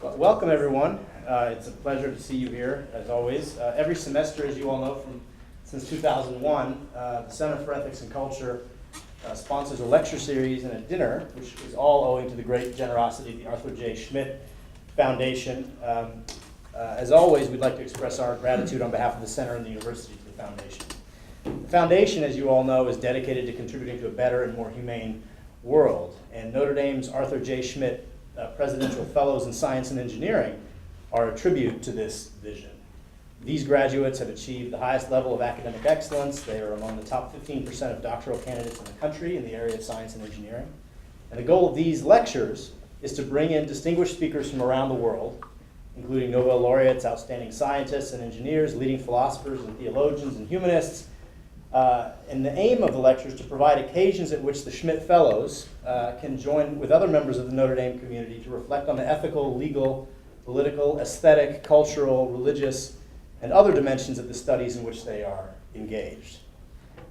Well, welcome, everyone. It's a pleasure to see you here, as always. Every semester, as you all know, since 2001, the Center for Ethics and Culture sponsors a lecture series and a dinner, which is all owing to the great generosity of the Arthur J. Schmitt Foundation. As always, we'd like to express our gratitude on behalf of the Center and the University to the Foundation. The Foundation, as you all know, is dedicated to contributing to a better and more humane world. And Notre Dame's Arthur J. Schmitt Presidential Fellows in Science and Engineering are a tribute to this vision. These graduates have achieved the highest level of academic excellence. They are among the top 15% of doctoral candidates in the country in the area of science and engineering. And the goal of these lectures is to bring in distinguished speakers from around the world, including Nobel laureates, outstanding scientists and engineers, leading philosophers and theologians and humanists. And the aim of the lecture is to provide occasions at which the Schmitt Fellows can join with other members of the Notre Dame community to reflect on the ethical, legal, political, aesthetic, cultural, religious, and other dimensions of the studies in which they are engaged.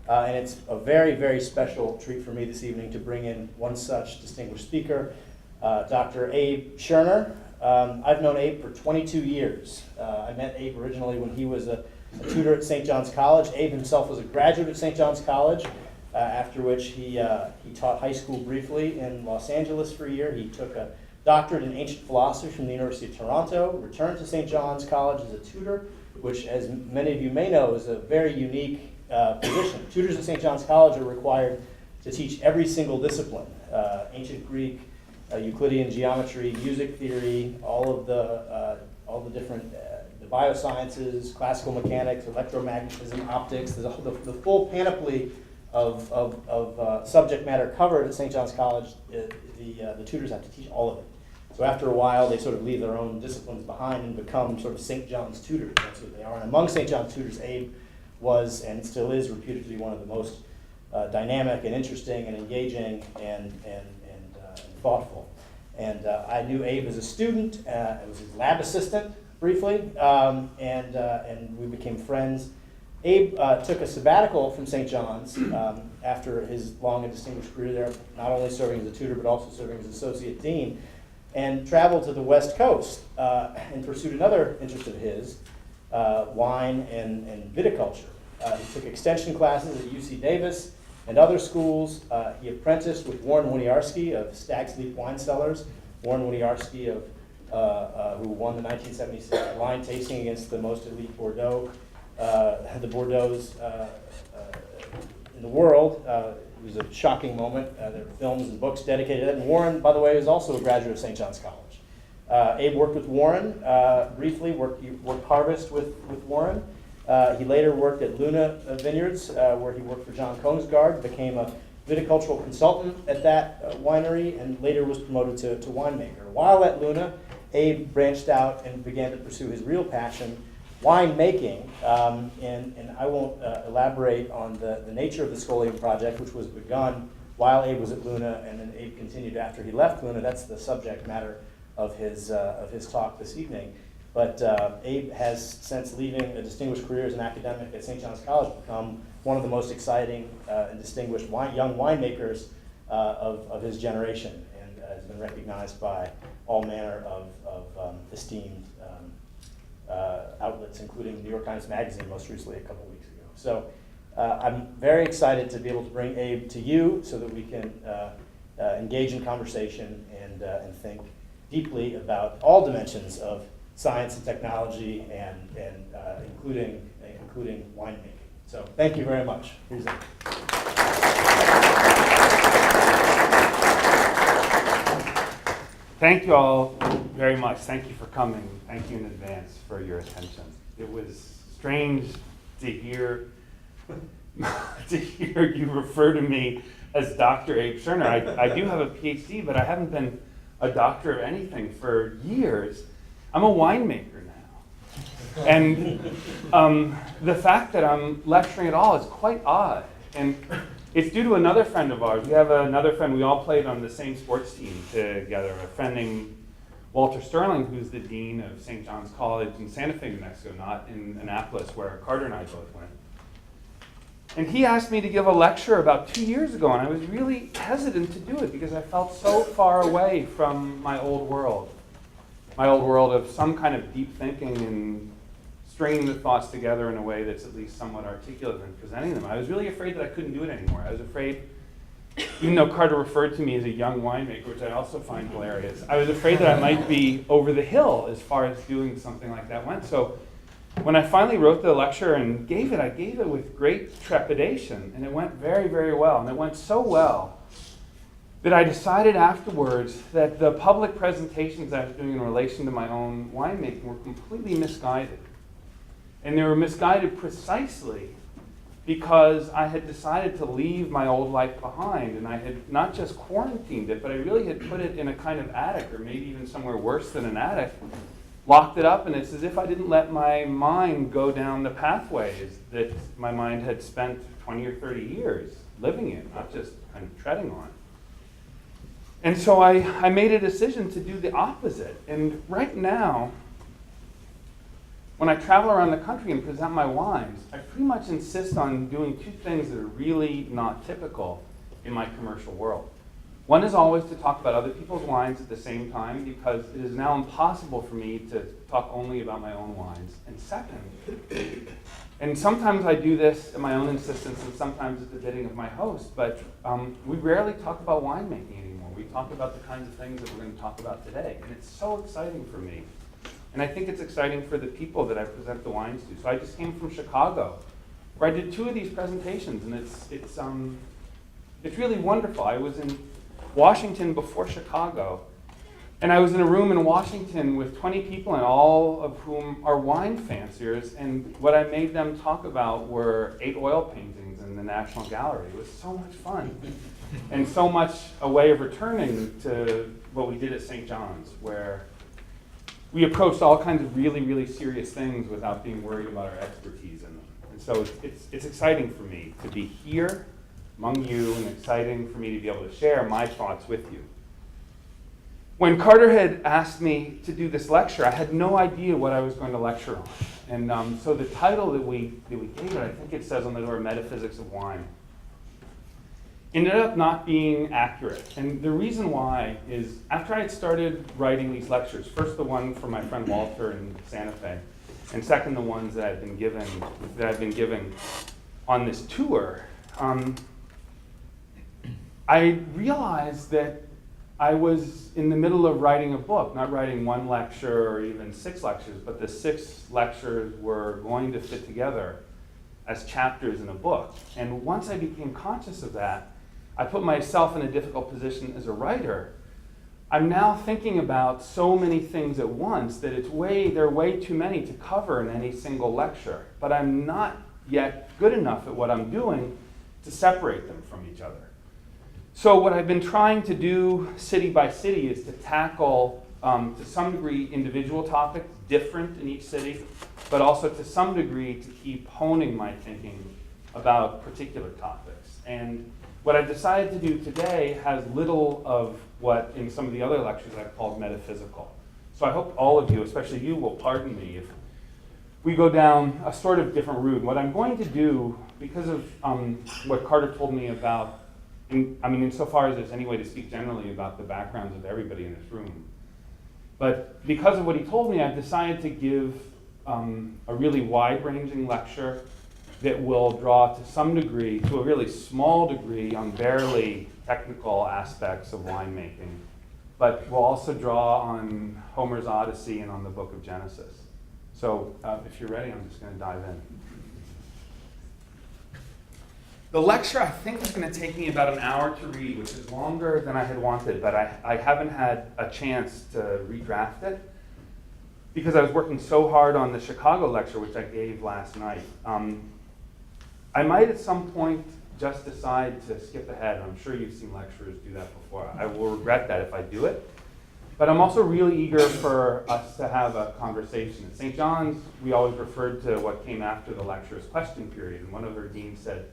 And it's a very, very special treat for me this evening to bring in one such distinguished speaker, Dr. Abe Schoener. I've known Abe for 22 years. I met Abe originally when he was a tutor at St. John's College. Abe himself was a graduate of St. John's College, after which he taught high school briefly in Los Angeles for a year. He took a doctorate in ancient philosophy from the University of Toronto, returned to St. John's College as a tutor, which, as many of you may know, is a very unique position. Tutors at St. John's College are required to teach every single discipline, ancient Greek, Euclidean geometry, music theory, all of the different the biosciences, classical mechanics, electromagnetism, optics. There's the full panoply of subject matter covered at St. John's College. The tutors have to teach all of it. So after a while, they sort of leave their own disciplines behind and become sort of St. John's tutors. That's what they are. And among St. John's tutors, Abe was and still is reputed to be one of the most dynamic and interesting and engaging and thoughtful. And I knew Abe as a student. I was his lab assistant briefly, and we became friends. Abe took a sabbatical from St. John's after his long and distinguished career there, not only serving as a tutor but also serving as associate dean, and traveled to the West Coast and pursued another interest of his, wine and viticulture. He took extension classes at UC Davis and other schools. He apprenticed with Warren Winiarski of Stag's Leap Wine Cellars. Warren Winiarski, who won the 1976 wine tasting against the most elite Bordeaux, the Bordeaux's in the world. It was a shocking moment. There were films and books dedicated to it. And Warren, by the way, is also a graduate of St. John's College. Abe worked with Warren briefly, worked harvest with Warren. He later worked at Luna Vineyards, where he worked for John Kongsgaard, became a viticultural consultant at that winery, and later was promoted to winemaker. While at Luna, Abe branched out and began to pursue his real passion, winemaking. And I won't elaborate on the nature of the Scholium project, which was begun while Abe was at Luna, and then Abe continued after he left Luna. That's the subject matter of his talk this evening. But Abe has, since leaving a distinguished career as an academic at St. John's College, become one of the most exciting and distinguished young winemakers of his generation, and has been recognized by all manner of esteemed outlets, including New York Times Magazine most recently a couple weeks ago. So I'm very excited to be able to bring Abe to you so that we can engage in conversation and think deeply about all dimensions of science and technology, and including winemaking. So thank you very much. Here's it. Thank you all very much. Thank you for coming. Thank you in advance for your attention. It was strange to hear you refer to me as Dr. Abe Schoener. I do have a PhD, but I haven't been a doctor of anything for years. I'm a winemaker now. And the fact that I'm lecturing at all is quite odd. And it's due to another friend of ours. We have another friend. We all played on the same sports team together. A friend named Walter Sterling, who's the dean of St. John's College in Santa Fe, New Mexico, not in Annapolis, where Carter and I both went. And he asked me to give a lecture about 2 years ago, and I was really hesitant to do it because I felt so far away from my old world. my old world of some kind of deep thinking and stringing the thoughts together in a way that's at least somewhat articulate and presenting them. I was really afraid that I couldn't do it anymore. I was afraid, even though Carter referred to me as a young winemaker, which I also find hilarious, I was afraid that I might be over the hill as far as doing something like that went. So when I finally wrote the lecture and gave it, I gave it with great trepidation, and it went very, very well. And it went so well that I decided afterwards that the public presentations I was doing in relation to my own winemaking were completely misguided. And they were misguided precisely because I had decided to leave my old life behind, and I had not just quarantined it, but I really had put it in a kind of attic, or maybe even somewhere worse than an attic, locked it up, and it's as if I didn't let my mind go down the pathways that my mind had spent 20 or 30 years living in, not just kind of treading on. And so I made a decision to do the opposite. And right now, when I travel around the country and present my wines, I pretty much insist on doing two things that are really not typical in my commercial world. One is always to talk about other people's wines at the same time, because it is now impossible for me to talk only about my own wines. And second, and sometimes I do this at my own insistence and sometimes at the bidding of my host, but we rarely talk about winemaking anymore. We talk about the kinds of things that we're going to talk about today. And it's so exciting for me. And I think it's exciting for the people that I present the wines to. So I just came from Chicago, where I did 2 of these presentations, and it's really wonderful. I was in Washington before Chicago, and I was in a room in Washington with 20 people, and all of whom are wine fanciers, and what I made them talk about were 8 oil paintings in the National Gallery. It was so much fun, and so much a way of returning to what we did at St. John's, where we approached all kinds of really, really serious things without being worried about our expertise in them. And so it's exciting for me to be here among you, and exciting for me to be able to share my thoughts with you. When Carter had asked me to do this lecture, I had no idea what I was going to lecture on. And so the title that we gave it, I think it says on the door, Metaphysics of Wine, ended up not being accurate. And the reason why is, after I had started writing these lectures, first the one for my friend Walter in Santa Fe, and second the ones that I've been giving on this tour, I realized that I was in the middle of writing a book, not writing one lecture or even 6 lectures, but the 6 lectures were going to fit together as chapters in a book. And once I became conscious of that, I put myself in a difficult position as a writer. I'm now thinking about so many things at once that there are way too many to cover in any single lecture. But I'm not yet good enough at what I'm doing to separate them from each other. So what I've been trying to do city by city is to tackle, to some degree, individual topics, different in each city, but also to some degree to keep honing my thinking about particular topics. And what I've decided to do today has little of what in some of the other lectures I've called metaphysical. So I hope all of you, especially you, will pardon me if we go down a sort of different route. What I'm going to do, because of what Carter told me about, insofar as there's any way to speak generally about the backgrounds of everybody in this room, but because of what he told me, I've decided to give a really wide-ranging lecture that will draw to some degree, to a really small degree, on barely technical aspects of winemaking, but will also draw on Homer's Odyssey and on the book of Genesis. So if you're ready, I'm just going to dive in. The lecture, I think, is going to take me about an hour to read, which is longer than I had wanted, but I haven't had a chance to redraft it because I was working so hard on the Chicago lecture, which I gave last night. I might at some point just decide to skip ahead. I'm sure you've seen lecturers do that before. I will regret that if I do it. But I'm also really eager for us to have a conversation. At St. John's, we always referred to what came after the lecture as question period. And one of our deans said,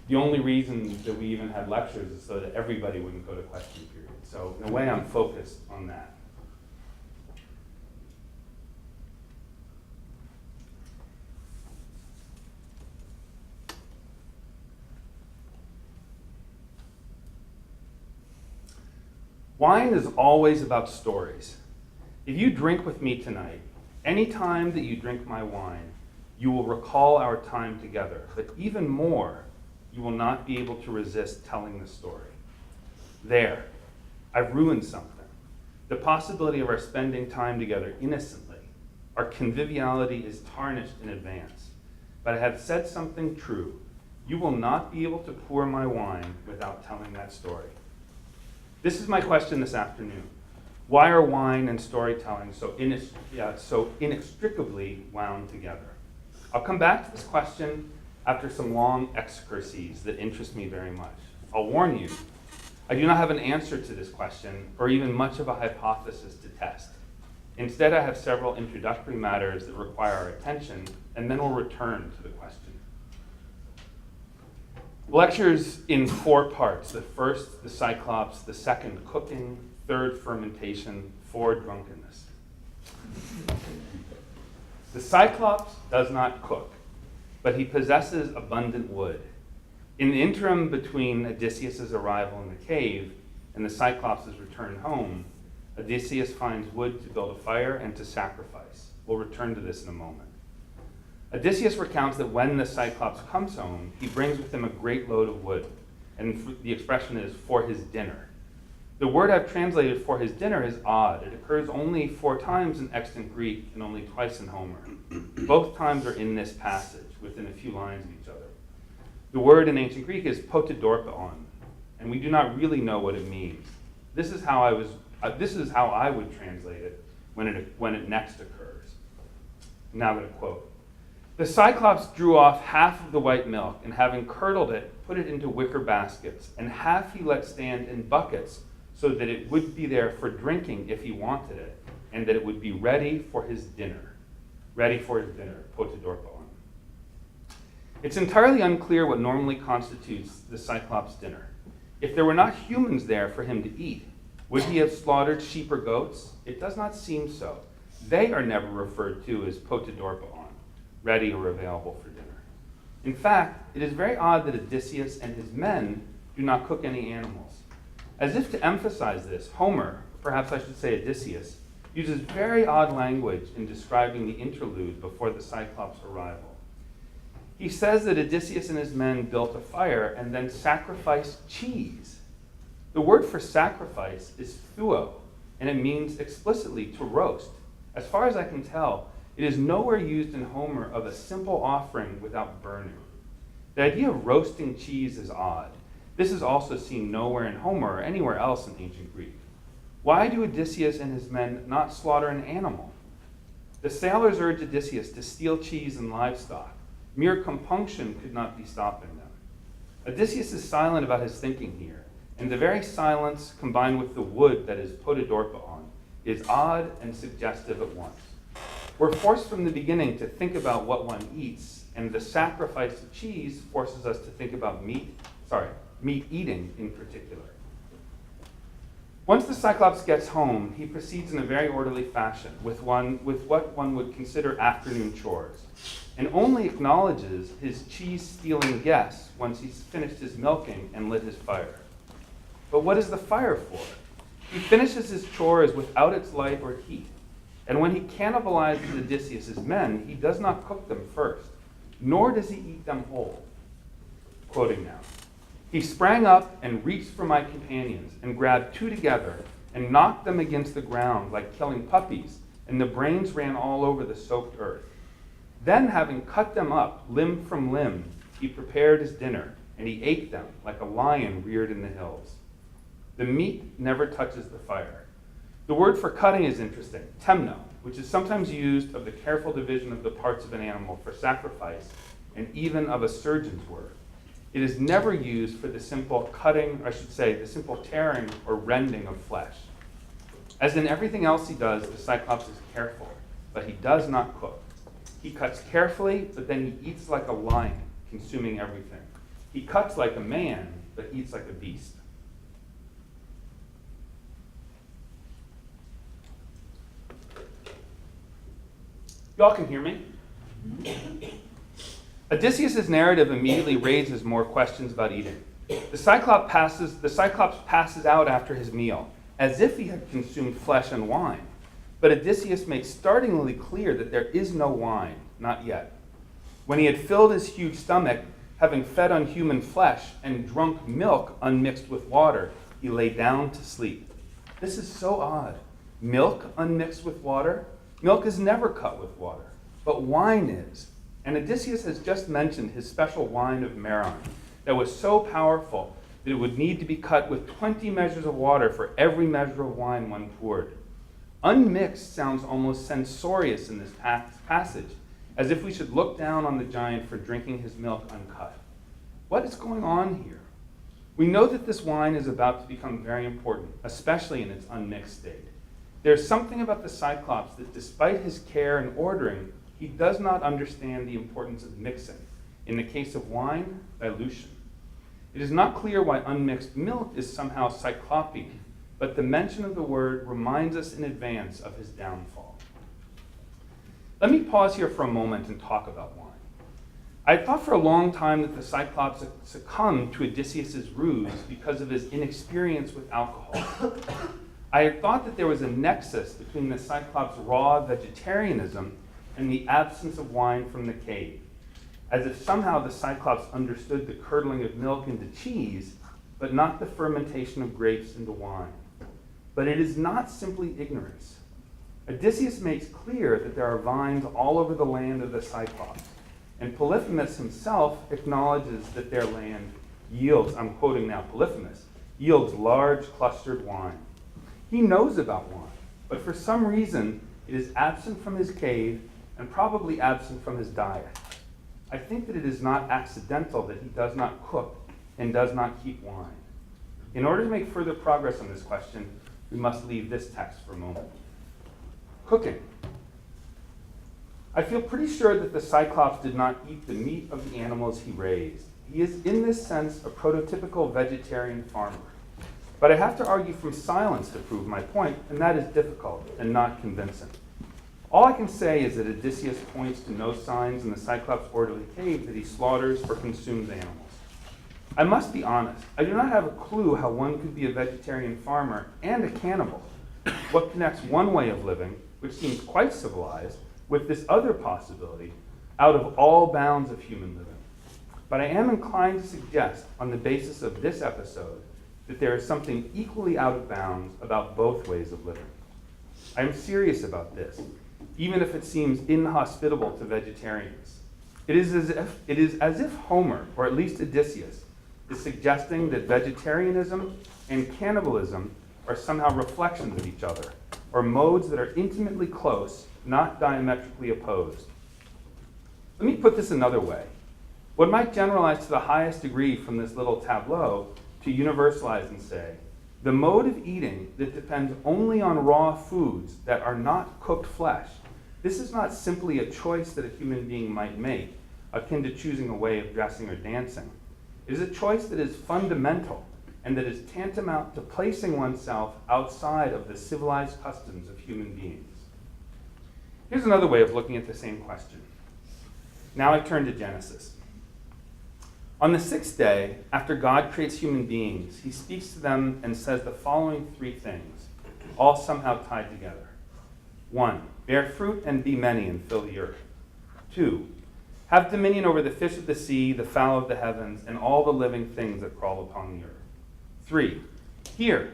the only reason that we even had lectures is so that everybody wouldn't go to question period. So in a way, I'm focused on that. Wine is always about stories. If you drink with me tonight, any time that you drink my wine, you will recall our time together, but even more, you will not be able to resist telling the story. There, I've ruined something. The possibility of our spending time together innocently, our conviviality is tarnished in advance. But I have said something true. You will not be able to pour my wine without telling that story. This is my question this afternoon. Why are wine and storytelling so inextricably wound together? I'll come back to this question after some long excurses that interest me very much. I'll warn you, I do not have an answer to this question or even much of a hypothesis to test. Instead, I have several introductory matters that require our attention, and then we'll return to the question. The lecture's in 4 parts. The first, the Cyclops; the second, cooking; third, fermentation; 4, drunkenness. The Cyclops does not cook, but he possesses abundant wood. In the interim between Odysseus' arrival in the cave and the Cyclops' return home, Odysseus finds wood to build a fire and to sacrifice. We'll return to this in a moment. Odysseus recounts that when the Cyclops comes home, he brings with him a great load of wood, and the expression is for his dinner. The word I've translated for his dinner is odd. It occurs only 4 times in extant Greek and only twice in Homer. Both times are in this passage, within a few lines of each other. The word in ancient Greek is potidorpaon, and we do not really know what it means. This is how I would translate it when it next occurs. Now I'm going to quote. The Cyclops drew off half of the white milk, and having curdled it, put it into wicker baskets, and half he let stand in buckets, so that it would be there for drinking if he wanted it, and that it would be ready for his dinner. Ready for his dinner, potidorpaon. It's entirely unclear what normally constitutes the Cyclops' dinner. If there were not humans there for him to eat, would he have slaughtered sheep or goats? It does not seem so. They are never referred to as potidorpaon, ready or available for dinner. In fact, it is very odd that Odysseus and his men do not cook any animals. As if to emphasize this, Homer, perhaps I should say Odysseus, uses very odd language in describing the interlude before the Cyclops' arrival. He says that Odysseus and his men built a fire and then sacrificed cheese. The word for sacrifice is thuo, and it means explicitly to roast. As far as I can tell, it is nowhere used in Homer of a simple offering without burning. The idea of roasting cheese is odd. This is also seen nowhere in Homer or anywhere else in ancient Greek. Why do Odysseus and his men not slaughter an animal? The sailors urge Odysseus to steal cheese and livestock. Mere compunction could not be stopping them. Odysseus is silent about his thinking here, and the very silence, combined with the wood that is potidorpaon, is odd and suggestive at once. We're forced from the beginning to think about what one eats, and the sacrifice of cheese forces us to think about meat eating in particular. Once the Cyclops gets home, he proceeds in a very orderly fashion with what one would consider afternoon chores, and only acknowledges his cheese-stealing guests once he's finished his milking and lit his fire. But what is the fire for? He finishes his chores without its light or heat, and when he cannibalizes Odysseus' men, he does not cook them first, nor does he eat them whole. Quoting now. He sprang up and reached for my companions and grabbed 2 together and knocked them against the ground like killing puppies, and the brains ran all over the soaked earth. Then, having cut them up limb from limb, he prepared his dinner, and he ate them like a lion reared in the hills. The meat never touches the fire. The word for cutting is interesting, temno, which is sometimes used of the careful division of the parts of an animal for sacrifice, and even of a surgeon's work. It is never used for the simple cutting, or I should say, the simple tearing or rending of flesh. As in everything else he does, the Cyclops is careful, but he does not cook. He cuts carefully, but then he eats like a lion, consuming everything. He cuts like a man, but eats like a beast. Y'all can hear me? Odysseus' narrative immediately raises more questions about eating. The Cyclops passes out after his meal, as if he had consumed flesh and wine. But Odysseus makes startlingly clear that there is no wine, not yet. When he had filled his huge stomach, having fed on human flesh and drunk milk unmixed with water, he lay down to sleep. This is so odd. Milk unmixed with water? Milk is never cut with water, but wine is. And Odysseus has just mentioned his special wine of Meron that was so powerful that it would need to be cut with 20 measures of water for every measure of wine one poured. Unmixed sounds almost censorious in this passage, as if we should look down on the giant for drinking his milk uncut. What is going on here? We know that this wine is about to become very important, especially in its unmixed state. There's something about the Cyclops that despite his care and ordering, he does not understand the importance of mixing. In the case of wine, dilution. It is not clear why unmixed milk is somehow cyclopean, but the mention of the word reminds us in advance of his downfall. Let me pause here for a moment and talk about wine. I thought for a long time that the Cyclops succumbed to Odysseus' ruse because of his inexperience with alcohol. I had thought that there was a nexus between the Cyclops' raw vegetarianism and the absence of wine from the cave, as if somehow the Cyclops understood the curdling of milk into cheese, but not the fermentation of grapes into wine. But it is not simply ignorance. Odysseus makes clear that there are vines all over the land of the Cyclops, and Polyphemus himself acknowledges that their land yields, I'm quoting now Polyphemus, yields large clustered wine. He knows about wine, but for some reason it is absent from his cave and probably absent from his diet. I think that it is not accidental that he does not cook and does not keep wine. In order to make further progress on this question, we must leave this text for a moment. Cooking. I feel pretty sure that the Cyclops did not eat the meat of the animals he raised. He is, in this sense, a prototypical vegetarian farmer. But I have to argue from silence to prove my point, and that is difficult and not convincing. All I can say is that Odysseus points to no signs in the Cyclops' orderly cave that he slaughters or consumes animals. I must be honest, I do not have a clue how one could be a vegetarian farmer and a cannibal. What connects one way of living, which seems quite civilized, with this other possibility, out of all bounds of human living. But I am inclined to suggest, on the basis of this episode, that there is something equally out of bounds about both ways of living. I am serious about this, even if it seems inhospitable to vegetarians. It is as if Homer, or at least Odysseus, is suggesting that vegetarianism and cannibalism are somehow reflections of each other, or modes that are intimately close, not diametrically opposed. Let me put this another way. One might generalize to the highest degree from this little tableau to universalize and say, the mode of eating that depends only on raw foods that are not cooked flesh, this is not simply a choice that a human being might make, akin to choosing a way of dressing or dancing. It is a choice that is fundamental and that is tantamount to placing oneself outside of the civilized customs of human beings. Here's another way of looking at the same question. Now I turn to Genesis. On the sixth day, after God creates human beings, he speaks to them and says the following three things, all somehow tied together. 1, bear fruit and be many and fill the earth. 2, have dominion over the fish of the sea, the fowl of the heavens, and all the living things that crawl upon the earth. 3, here,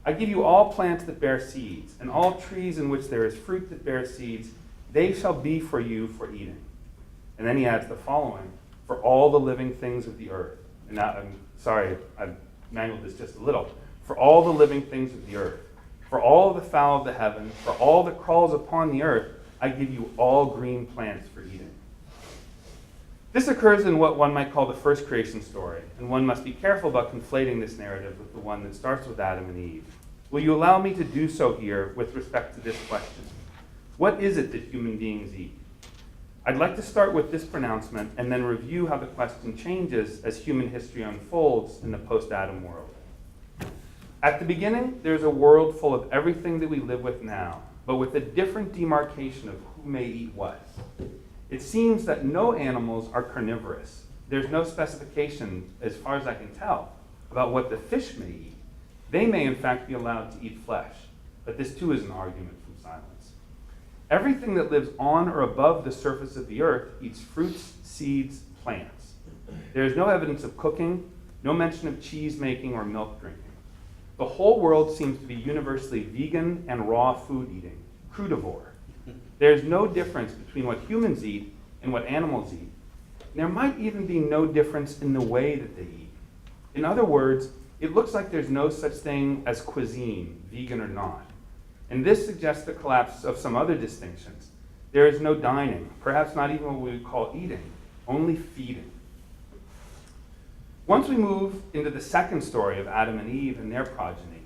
I give you all plants that bear seeds, and all trees in which there is fruit that bears seeds, they shall be for you for eating. And then he adds the following, for all the living things of the earth. And now, I'm sorry, I've mangled this just a little. For all the living things of the earth, for all the fowl of the heaven, for all that crawls upon the earth, I give you all green plants for eating. This occurs in what one might call the first creation story, and one must be careful about conflating this narrative with the one that starts with Adam and Eve. Will you allow me to do so here with respect to this question? What is it that human beings eat? I'd like to start with this pronouncement and then review how the question changes as human history unfolds in the post-Adam world. At the beginning, there's a world full of everything that we live with now, but with a different demarcation of who may eat what. It seems that no animals are carnivorous. There's no specification, as far as I can tell, about what the fish may eat. They may, in fact, be allowed to eat flesh, but this too is an argument from silence. Everything that lives on or above the surface of the earth eats fruits, seeds, plants. There is no evidence of cooking, no mention of cheese making or milk drinking. The whole world seems to be universally vegan and raw food eating, crudivore. There is no difference between what humans eat and what animals eat. There might even be no difference in the way that they eat. In other words, it looks like there's no such thing as cuisine, vegan or not. And this suggests the collapse of some other distinctions. There is no dining, perhaps not even what we would call eating, only feeding. Once we move into the second story of Adam and Eve and their progeny,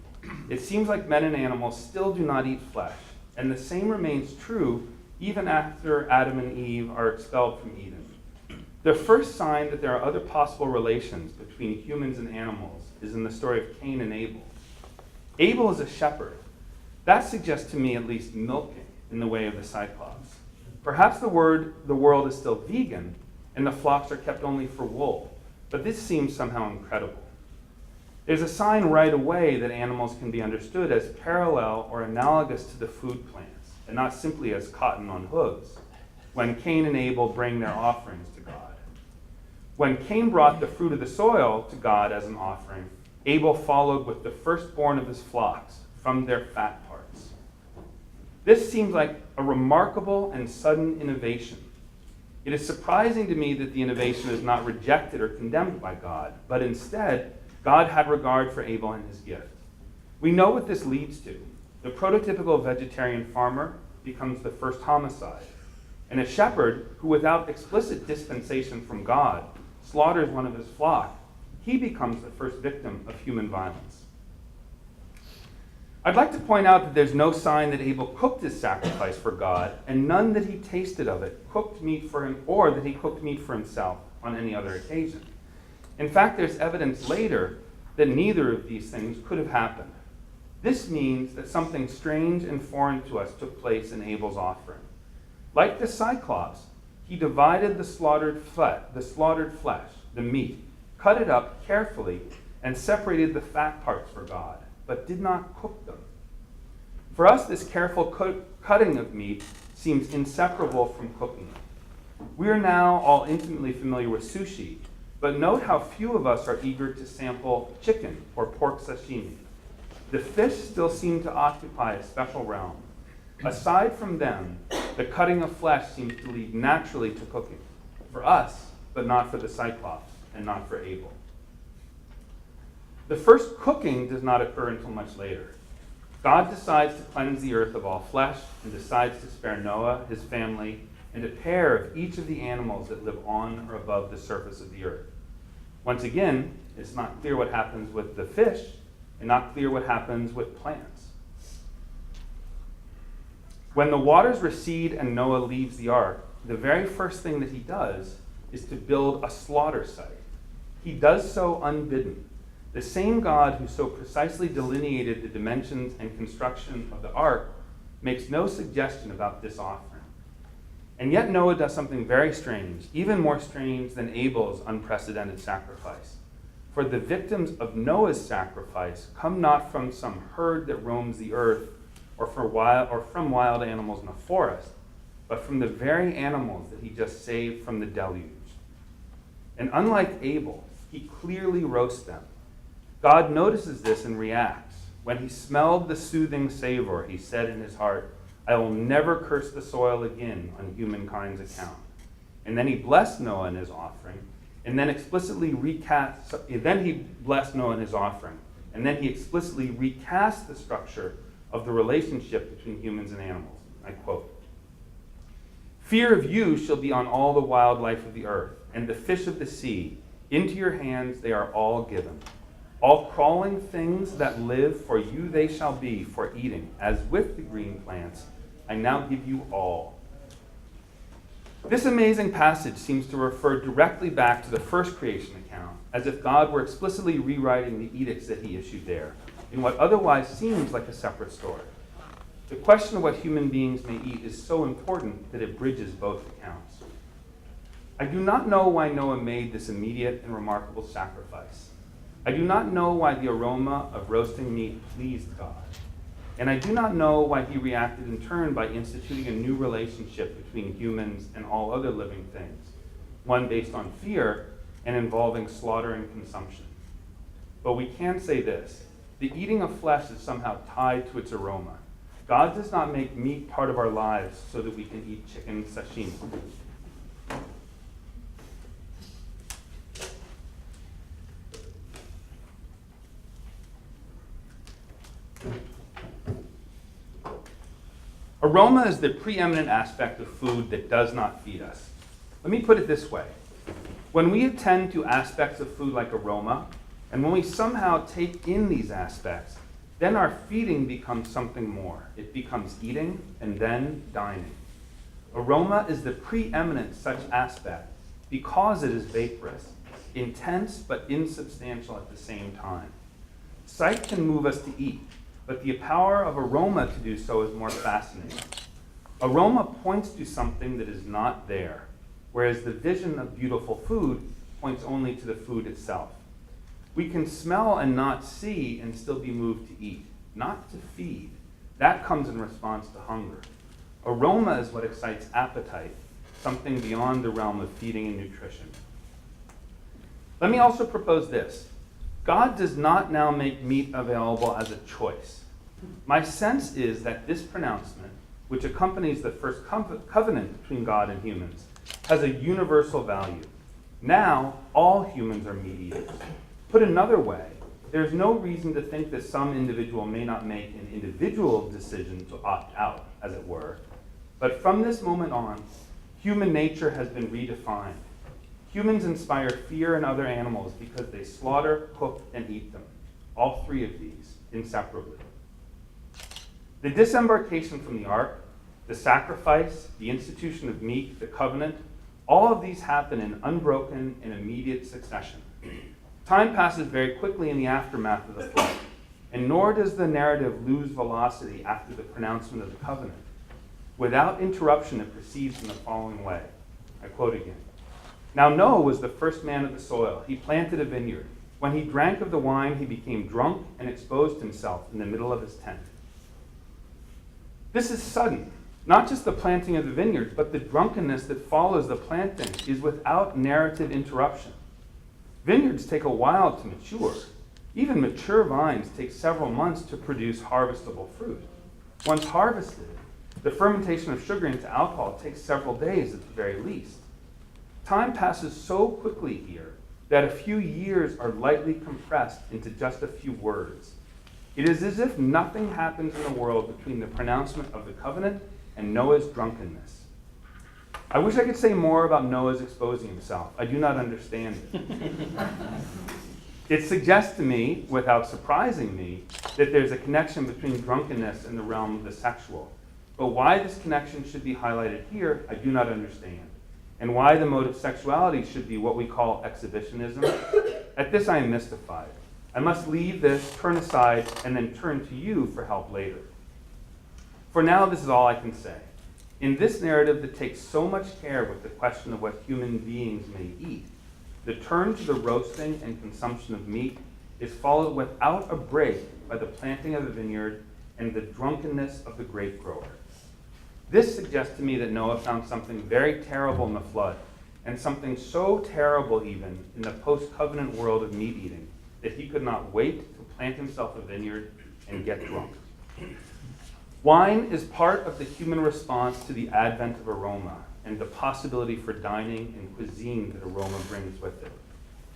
it seems like men and animals still do not eat flesh, and the same remains true even after Adam and Eve are expelled from Eden. The first sign that there are other possible relations between humans and animals is in the story of Cain and Abel. Abel is a shepherd. That suggests to me at least milking in the way of the Cyclops. Perhaps the world is still vegan and the flocks are kept only for wool, but this seems somehow incredible. There's a sign right away that animals can be understood as parallel or analogous to the food plants, and not simply as cotton on hooves, when Cain and Abel bring their offerings to God. When Cain brought the fruit of the soil to God as an offering, Abel followed with the firstborn of his flocks from their fat parts. This seems like a remarkable and sudden innovation. It is surprising to me that the innovation is not rejected or condemned by God, but instead, God had regard for Abel and his gift. We know what this leads to. The prototypical vegetarian farmer becomes the first homicide, and a shepherd who, without explicit dispensation from God, slaughters one of his flock, he becomes the first victim of human violence. I'd like to point out that there's no sign that Abel cooked his sacrifice for God, and none that he tasted of it cooked meat for him, or that he cooked meat for himself on any other occasion. In fact, there's evidence later that neither of these things could have happened. This means that something strange and foreign to us took place in Abel's offering. Like the Cyclops, he divided the slaughtered flesh, the meat, cut it up carefully, and separated the fat parts for God, but did not cook them. For us, this careful cutting of meat seems inseparable from cooking it. We are now all intimately familiar with sushi, but note how few of us are eager to sample chicken or pork sashimi. The fish still seem to occupy a special realm. Aside from them, the cutting of flesh seems to lead naturally to cooking. For us, but not for the Cyclops, and not for Abel. The first cooking does not occur until much later. God decides to cleanse the earth of all flesh and decides to spare Noah, his family, and a pair of each of the animals that live on or above the surface of the earth. Once again, it's not clear what happens with the fish and not clear what happens with plants. When the waters recede and Noah leaves the ark, the very first thing that he does is to build a slaughter site. He does so unbidden. The same God who so precisely delineated the dimensions and construction of the ark makes no suggestion about this offering. And yet Noah does something very strange, even more strange than Abel's unprecedented sacrifice. For the victims of Noah's sacrifice come not from some herd that roams the earth or from wild animals in a forest, but from the very animals that he just saved from the deluge. And unlike Abel, he clearly roasts them. God notices this and reacts. When he smelled the soothing savor, he said in his heart, I will never curse the soil again on humankind's account. And then he blessed Noah and his offering, and then he blessed Noah and his offering, and then he explicitly recast the structure of the relationship between humans and animals. I quote, Fear of you shall be on all the wildlife of the earth, and the fish of the sea. Into your hands they are all given. All crawling things that live, for you they shall be for eating, as with the green plants, I now give you all. This amazing passage seems to refer directly back to the first creation account, as if God were explicitly rewriting the edicts that he issued there, in what otherwise seems like a separate story. The question of what human beings may eat is so important that it bridges both accounts. I do not know why Noah made this immediate and remarkable sacrifice. I do not know why the aroma of roasting meat pleased God. And I do not know why he reacted in turn by instituting a new relationship between humans and all other living things, one based on fear and involving slaughter and consumption. But we can say this: the eating of flesh is somehow tied to its aroma. God does not make meat part of our lives so that we can eat chicken sashimi. Aroma is the preeminent aspect of food that does not feed us. Let me put it this way. When we attend to aspects of food like aroma, and when we somehow take in these aspects, then our feeding becomes something more. It becomes eating and then dining. Aroma is the preeminent such aspect because it is vaporous, intense but insubstantial at the same time. Sight can move us to eat, but the power of aroma to do so is more fascinating. Aroma points to something that is not there, whereas the vision of beautiful food points only to the food itself. We can smell and not see and still be moved to eat, not to feed. That comes in response to hunger. Aroma is what excites appetite, something beyond the realm of feeding and nutrition. Let me also propose this. God does not now make meat available as a choice. My sense is that this pronouncement, which accompanies the first covenant between God and humans, has a universal value. Now, all humans are meat eaters. Put another way, there is no reason to think that some individual may not make an individual decision to opt out, as it were. But from this moment on, human nature has been redefined. Humans inspire fear in other animals because they slaughter, cook, and eat them. All three of these, inseparably. The disembarkation from the ark, the sacrifice, the institution of meat, the covenant, all of these happen in unbroken and immediate succession. Time passes very quickly in the aftermath of the flood, and nor does the narrative lose velocity after the pronouncement of the covenant. Without interruption, it proceeds in the following way. I quote again. Now Noah was the first man of the soil. He planted a vineyard. When he drank of the wine, he became drunk and exposed himself in the middle of his tent. This is sudden. Not just the planting of the vineyard, but the drunkenness that follows the planting is without narrative interruption. Vineyards take a while to mature. Even mature vines take several months to produce harvestable fruit. Once harvested, the fermentation of sugar into alcohol takes several days at the very least. Time passes so quickly here that a few years are lightly compressed into just a few words. It is as if nothing happens in the world between the pronouncement of the covenant and Noah's drunkenness. I wish I could say more about Noah's exposing himself. I do not understand it. It suggests to me, without surprising me, that there's a connection between drunkenness and the realm of the sexual. But why this connection should be highlighted here, I do not understand. And why the mode of sexuality should be what we call exhibitionism, at this I am mystified. I must leave this, turn aside, and then turn to you for help later. For now, this is all I can say. In this narrative that takes so much care with the question of what human beings may eat, the turn to the roasting and consumption of meat is followed without a break by the planting of the vineyard and the drunkenness of the grape grower. This suggests to me that Noah found something very terrible in the flood, and something so terrible even in the post-covenant world of meat eating that he could not wait to plant himself a vineyard and get drunk. Wine is part of the human response to the advent of aroma and the possibility for dining and cuisine that aroma brings with it.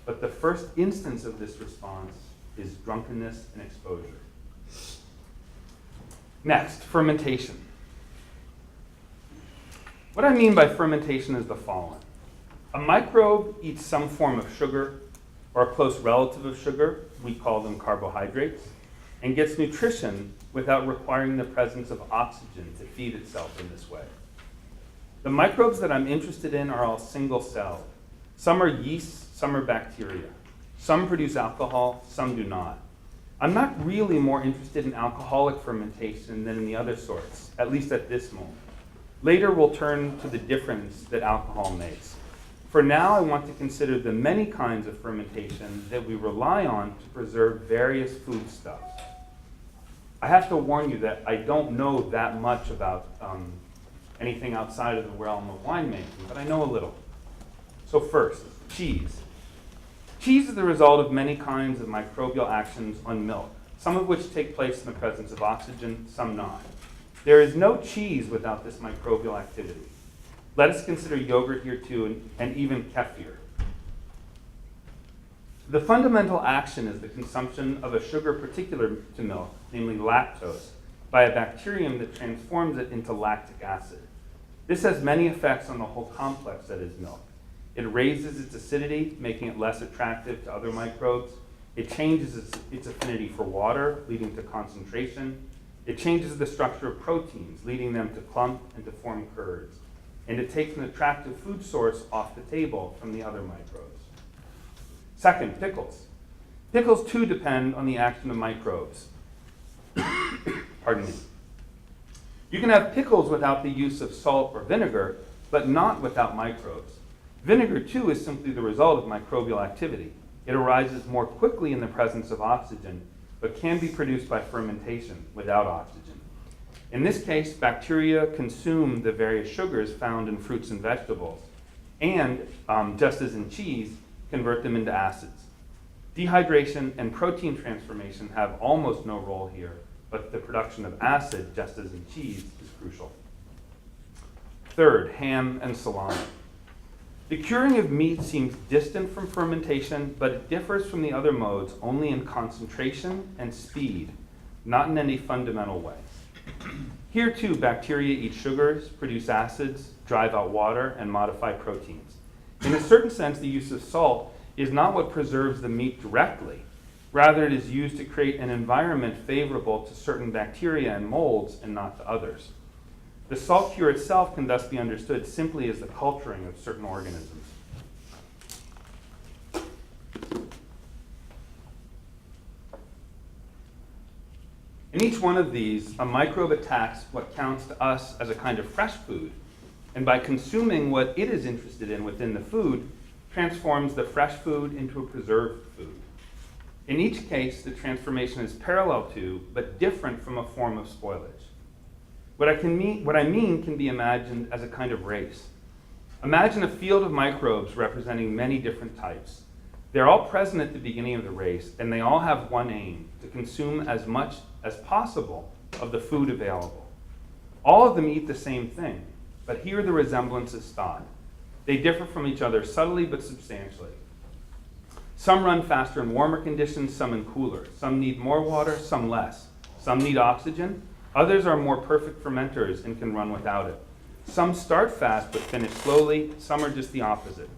But the first instance of this response is drunkenness and exposure. Next, fermentation. What I mean by fermentation is the following. A microbe eats some form of sugar or a close relative of sugar, we call them carbohydrates, and gets nutrition without requiring the presence of oxygen to feed itself in this way. The microbes that I'm interested in are all single-celled. Some are yeast, some are bacteria. Some produce alcohol, some do not. I'm not really more interested in alcoholic fermentation than in the other sorts, at least at this moment. Later, we'll turn to the difference that alcohol makes. For now, I want to consider the many kinds of fermentation that we rely on to preserve various foodstuffs. I have to warn you that I don't know that much about anything outside of the realm of winemaking, but I know a little. So first, cheese. Cheese is the result of many kinds of microbial actions on milk, some of which take place in the presence of oxygen, some not. There is no cheese without this microbial activity. Let us consider yogurt here too, and even kefir. The fundamental action is the consumption of a sugar particular to milk, namely lactose, by a bacterium that transforms it into lactic acid. This has many effects on the whole complex that is milk. It raises its acidity, making it less attractive to other microbes. It changes its affinity for water, leading to concentration. It changes the structure of proteins, leading them to clump and to form curds. And it takes an attractive food source off the table from the other microbes. Second, pickles. Pickles too depend on the action of microbes. Pardon me. You can have pickles without the use of salt or vinegar, but not without microbes. Vinegar too is simply the result of microbial activity. It arises more quickly in the presence of oxygen, but can be produced by fermentation without oxygen. In this case, bacteria consume the various sugars found in fruits and vegetables, and, just as in cheese, convert them into acids. Dehydration and protein transformation have almost no role here, but the production of acid, just as in cheese, is crucial. Third, ham and salami. The curing of meat seems distant from fermentation, but it differs from the other modes only in concentration and speed, not in any fundamental way. Here too, bacteria eat sugars, produce acids, drive out water, and modify proteins. In a certain sense, the use of salt is not what preserves the meat directly. Rather, it is used to create an environment favorable to certain bacteria and molds and not to others. The salt cure itself can thus be understood simply as the culturing of certain organisms. In each one of these, a microbe attacks what counts to us as a kind of fresh food, and by consuming what it is interested in within the food, transforms the fresh food into a preserved food. In each case, the transformation is parallel to, but different from, a form of spoilage. What I mean can be imagined as a kind of race. Imagine a field of microbes representing many different types. They're all present at the beginning of the race, and they all have one aim: to consume as much as possible of the food available. All of them eat the same thing, but here the resemblances stop. They differ from each other subtly but substantially. Some run faster in warmer conditions, some in cooler. Some need more water, some less. Some need oxygen. Others are more perfect fermenters and can run without it. Some start fast but finish slowly. Some are just the opposite.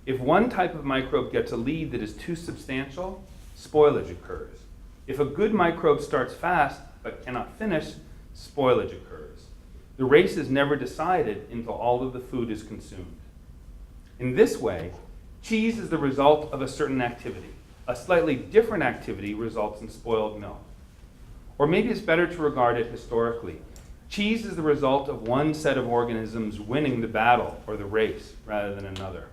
If one type of microbe gets a lead that is too substantial, spoilage occurs. If a good microbe starts fast but cannot finish, spoilage occurs. The race is never decided until all of the food is consumed. In this way, cheese is the result of a certain activity. A slightly different activity results in spoiled milk. Or maybe it's better to regard it historically. Cheese is the result of one set of organisms winning the battle or the race rather than another.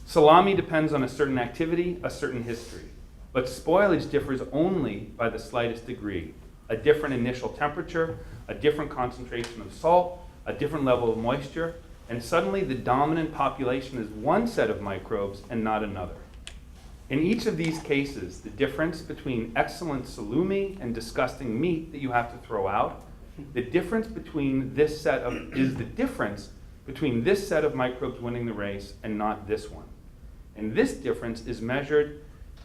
Salami depends on a certain activity, a certain history. But spoilage differs only by the slightest degree. A different initial temperature, a different concentration of salt, a different level of moisture, and suddenly the dominant population is one set of microbes and not another. In each of these cases, the difference between excellent salumi and disgusting meat that you have to throw out, the difference between this set of microbes winning the race and not this one. And this difference is measured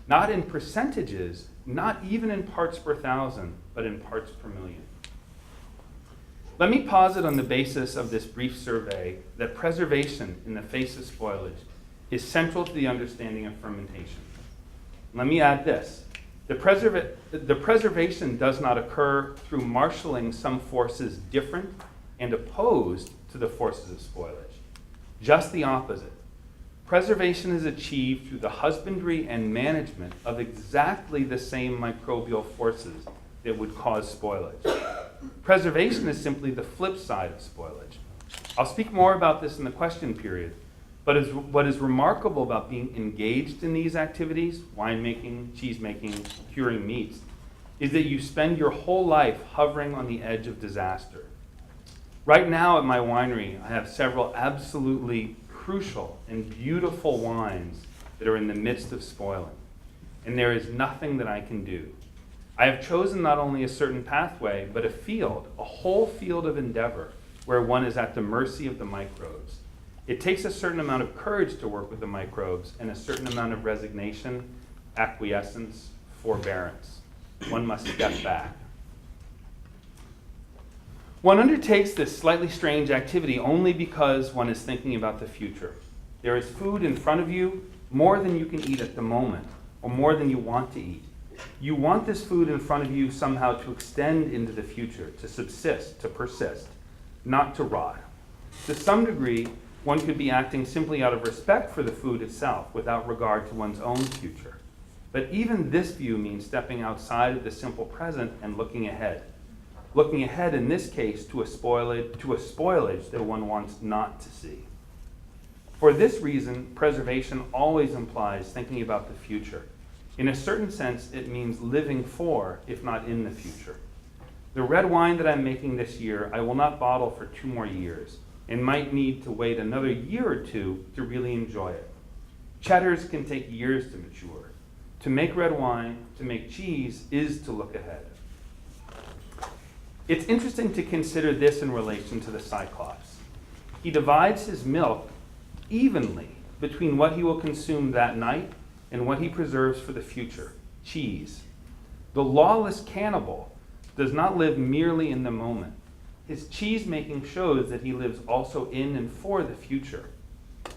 not in percentages, not even in parts per thousand, but in parts per million. Let me posit on the basis of this brief survey that preservation in the face of spoilage is central to the understanding of fermentation. Let me add this. The preservation does not occur through marshaling some forces different and opposed to the forces of spoilage. Just the opposite. Preservation is achieved through the husbandry and management of exactly the same microbial forces that would cause spoilage. Preservation is simply the flip side of spoilage. I'll speak more about this in the question period, but what is remarkable about being engaged in these activities, winemaking, cheesemaking, curing meats, is that you spend your whole life hovering on the edge of disaster. Right now at my winery, I have several absolutely crucial and beautiful wines that are in the midst of spoiling, and there is nothing that I can do. I have chosen not only a certain pathway, but a whole field of endeavor where one is at the mercy of the microbes. It takes a certain amount of courage to work with the microbes and a certain amount of resignation, acquiescence, forbearance. One must step back. One undertakes this slightly strange activity only because one is thinking about the future. There is food in front of you, more than you can eat at the moment, or more than you want to eat. You want this food in front of you somehow to extend into the future, to subsist, to persist, not to rot. To some degree, one could be acting simply out of respect for the food itself, without regard to one's own future. But even this view means stepping outside of the simple present and looking ahead. Looking ahead, in this case, to a spoilage that one wants not to see. For this reason, preservation always implies thinking about the future. In a certain sense, it means living for, if not in the future. The red wine that I'm making this year, I will not bottle for 2 more years, and might need to wait another year or 2 to really enjoy it. Cheddars can take years to mature. To make red wine, to make cheese, is to look ahead. It's interesting to consider this in relation to the Cyclops. He divides his milk evenly between what he will consume that night and what he preserves for the future, cheese. The lawless cannibal does not live merely in the moment. His cheese making shows that he lives also in and for the future.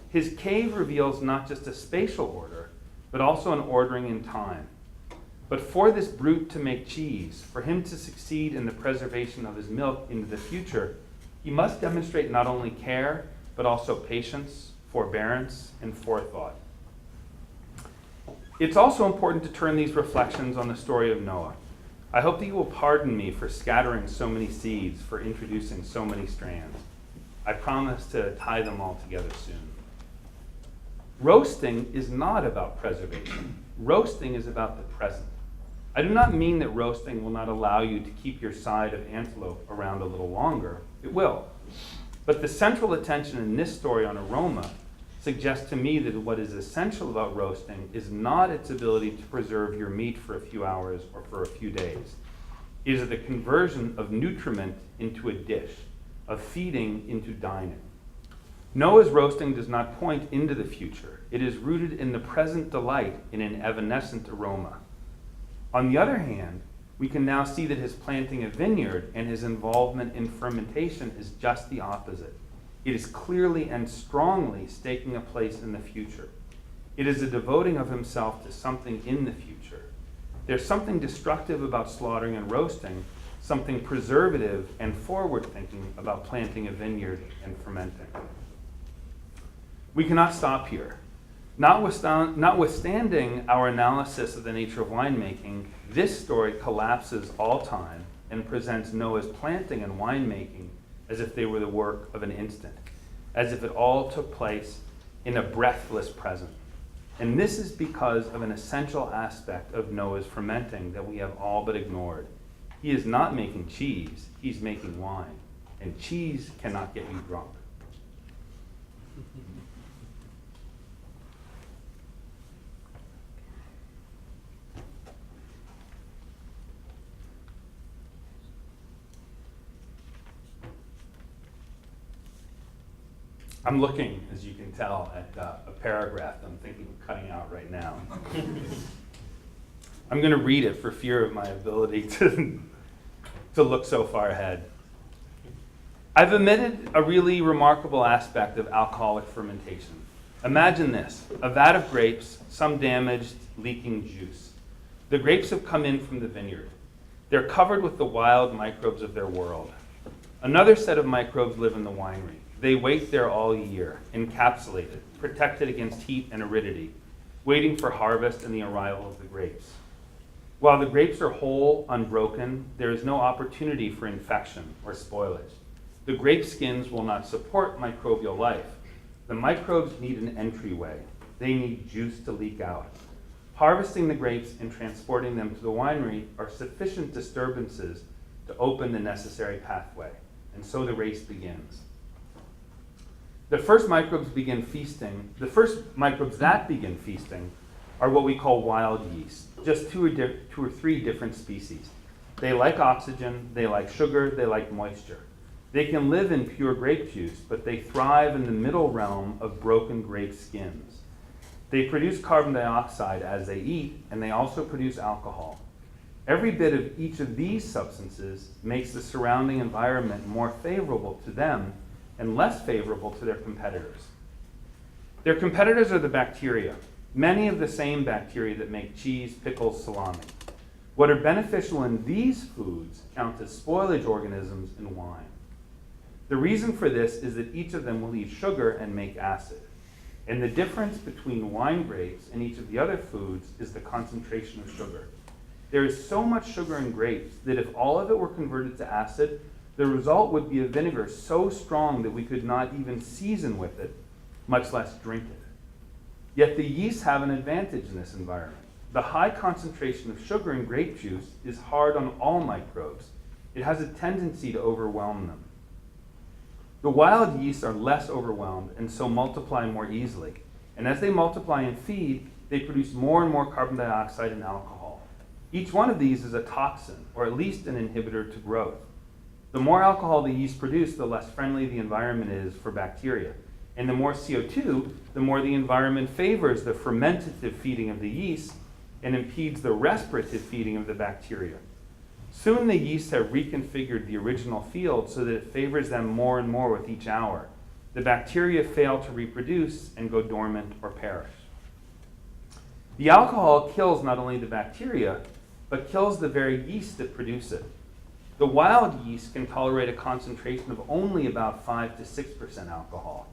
His cave reveals not just a spatial order, but also an ordering in time. But for this brute to make cheese, for him to succeed in the preservation of his milk into the future, he must demonstrate not only care, but also patience, forbearance, and forethought. It's also important to turn these reflections on the story of Noah. I hope that you will pardon me for scattering so many seeds, for introducing so many strands. I promise to tie them all together soon. Roasting is not about preservation. Roasting is about the present. I do not mean that roasting will not allow you to keep your side of antelope around a little longer. It will. But the central attention in this story on aroma suggests to me that what is essential about roasting is not its ability to preserve your meat for a few hours or for a few days. It is the conversion of nutriment into a dish, of feeding into dining. Noah's roasting does not point into the future. It is rooted in the present delight in an evanescent aroma. On the other hand, we can now see that his planting a vineyard and his involvement in fermentation is just the opposite. It is clearly and strongly staking a place in the future. It is a devoting of himself to something in the future. There's something destructive about slaughtering and roasting, something preservative and forward-thinking about planting a vineyard and fermenting. We cannot stop here. Notwithstanding our analysis of the nature of winemaking, this story collapses all time and presents Noah's planting and winemaking as if they were the work of an instant, as if it all took place in a breathless present. And this is because of an essential aspect of Noah's fermenting that we have all but ignored. He is not making cheese, he's making wine. And cheese cannot get you drunk. I'm looking, as you can tell, at a paragraph that I'm thinking of cutting out right now. I'm going to read it for fear of my ability to look so far ahead. I've omitted a really remarkable aspect of alcoholic fermentation. Imagine this, a vat of grapes, some damaged, leaking juice. The grapes have come in from the vineyard. They're covered with the wild microbes of their world. Another set of microbes live in the winery. They wait there all year, encapsulated, protected against heat and aridity, waiting for harvest and the arrival of the grapes. While the grapes are whole, unbroken, there is no opportunity for infection or spoilage. The grape skins will not support microbial life. The microbes need an entryway. They need juice to leak out. Harvesting the grapes and transporting them to the winery are sufficient disturbances to open the necessary pathway, and so the race begins. The first microbes that begin feasting are what we call wild yeast, just two or three different species. They like oxygen, they like sugar, they like moisture. They can live in pure grape juice, but they thrive in the middle realm of broken grape skins. They produce carbon dioxide as they eat, and they also produce alcohol. Every bit of each of these substances makes the surrounding environment more favorable to them and less favorable to their competitors. Their competitors are the bacteria, many of the same bacteria that make cheese, pickles, salami. What are beneficial in these foods count as spoilage organisms in wine. The reason for this is that each of them will eat sugar and make acid. And the difference between wine grapes and each of the other foods is the concentration of sugar. There is so much sugar in grapes that if all of it were converted to acid, the result would be a vinegar so strong that we could not even season with it, much less drink it. Yet the yeasts have an advantage in this environment. The high concentration of sugar in grape juice is hard on all microbes. It has a tendency to overwhelm them. The wild yeasts are less overwhelmed and so multiply more easily. And as they multiply and feed, they produce more and more carbon dioxide and alcohol. Each one of these is a toxin, or at least an inhibitor to growth. The more alcohol the yeast produce, the less friendly the environment is for bacteria. And the more CO2, the more the environment favors the fermentative feeding of the yeast and impedes the respirative feeding of the bacteria. Soon the yeasts have reconfigured the original field so that it favors them more and more with each hour. The bacteria fail to reproduce and go dormant or perish. The alcohol kills not only the bacteria, but kills the very yeast that produce it. The wild yeast can tolerate a concentration of only about 5 to 6% alcohol.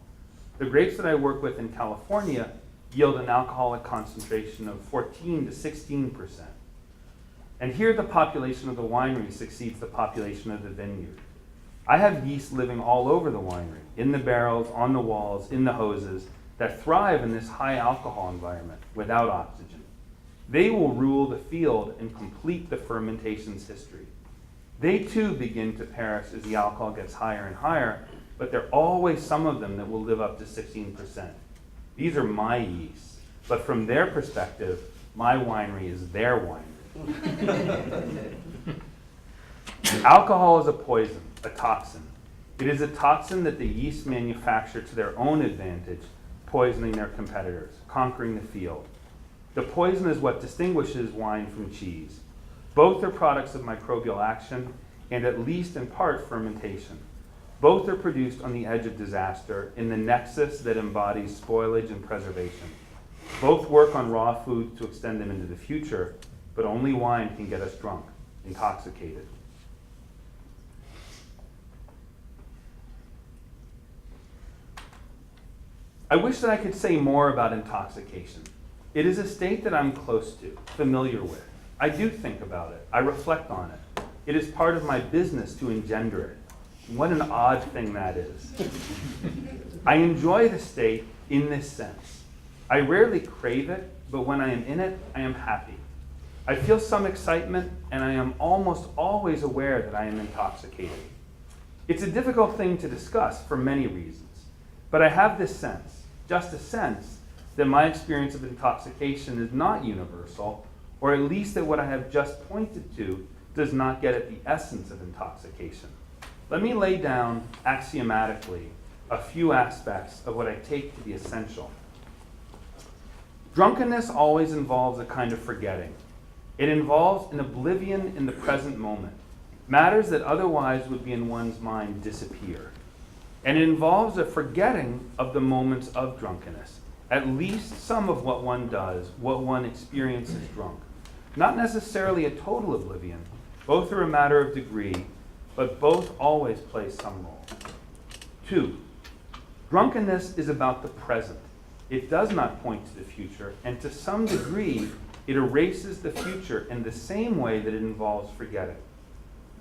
The grapes that I work with in California yield an alcoholic concentration of 14 to 16%. And here the population of the winery succeeds the population of the vineyard. I have yeast living all over the winery, in the barrels, on the walls, in the hoses, that thrive in this high alcohol environment without oxygen. They will rule the field and complete the fermentation's history. They too begin to perish as the alcohol gets higher and higher, but there are always some of them that will live up to 16%. These are my yeasts, but from their perspective, my winery is their winery. Alcohol is a poison, a toxin. It is a toxin that the yeast manufacture to their own advantage, poisoning their competitors, conquering the field. The poison is what distinguishes wine from cheese. Both are products of microbial action and at least in part fermentation. Both are produced on the edge of disaster in the nexus that embodies spoilage and preservation. Both work on raw foods to extend them into the future, but only wine can get us drunk, intoxicated. I wish that I could say more about intoxication. It is a state that I'm close to, familiar with. I do think about it. I reflect on it. It is part of my business to engender it. What an odd thing that is. I enjoy the state in this sense. I rarely crave it, but when I am in it, I am happy. I feel some excitement, and I am almost always aware that I am intoxicated. It's a difficult thing to discuss for many reasons, but I have this sense, just a sense, that my experience of intoxication is not universal, or at least that what I have just pointed to does not get at the essence of intoxication. Let me lay down axiomatically a few aspects of what I take to be essential. Drunkenness always involves a kind of forgetting. It involves an oblivion in the present moment. Matters that otherwise would be in one's mind disappear. And it involves a forgetting of the moments of drunkenness, at least some of what one does, what one experiences drunk. Not necessarily a total oblivion. Both are a matter of degree, but both always play some role. 2, drunkenness is about the present. It does not point to the future, and to some degree, it erases the future in the same way that it involves forgetting.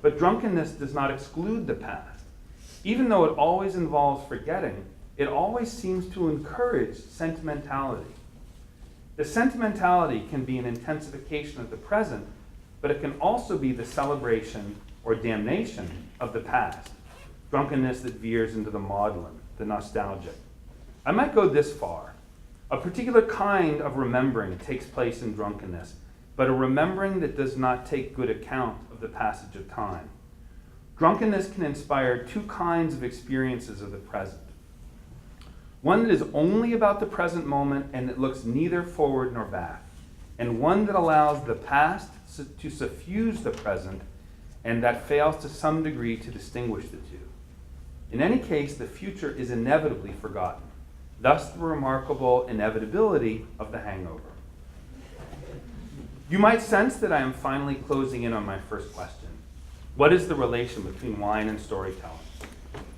But drunkenness does not exclude the past. Even though it always involves forgetting, it always seems to encourage sentimentality. The sentimentality can be an intensification of the present, but it can also be the celebration or damnation of the past, drunkenness that veers into the maudlin, the nostalgic. I might go this far. A particular kind of remembering takes place in drunkenness, but a remembering that does not take good account of the passage of time. Drunkenness can inspire two kinds of experiences of the present. One that is only about the present moment and that looks neither forward nor back, and one that allows the past to suffuse the present and that fails to some degree to distinguish the two. In any case, the future is inevitably forgotten, thus the remarkable inevitability of the hangover. You might sense that I am finally closing in on my first question. What is the relation between wine and storytelling?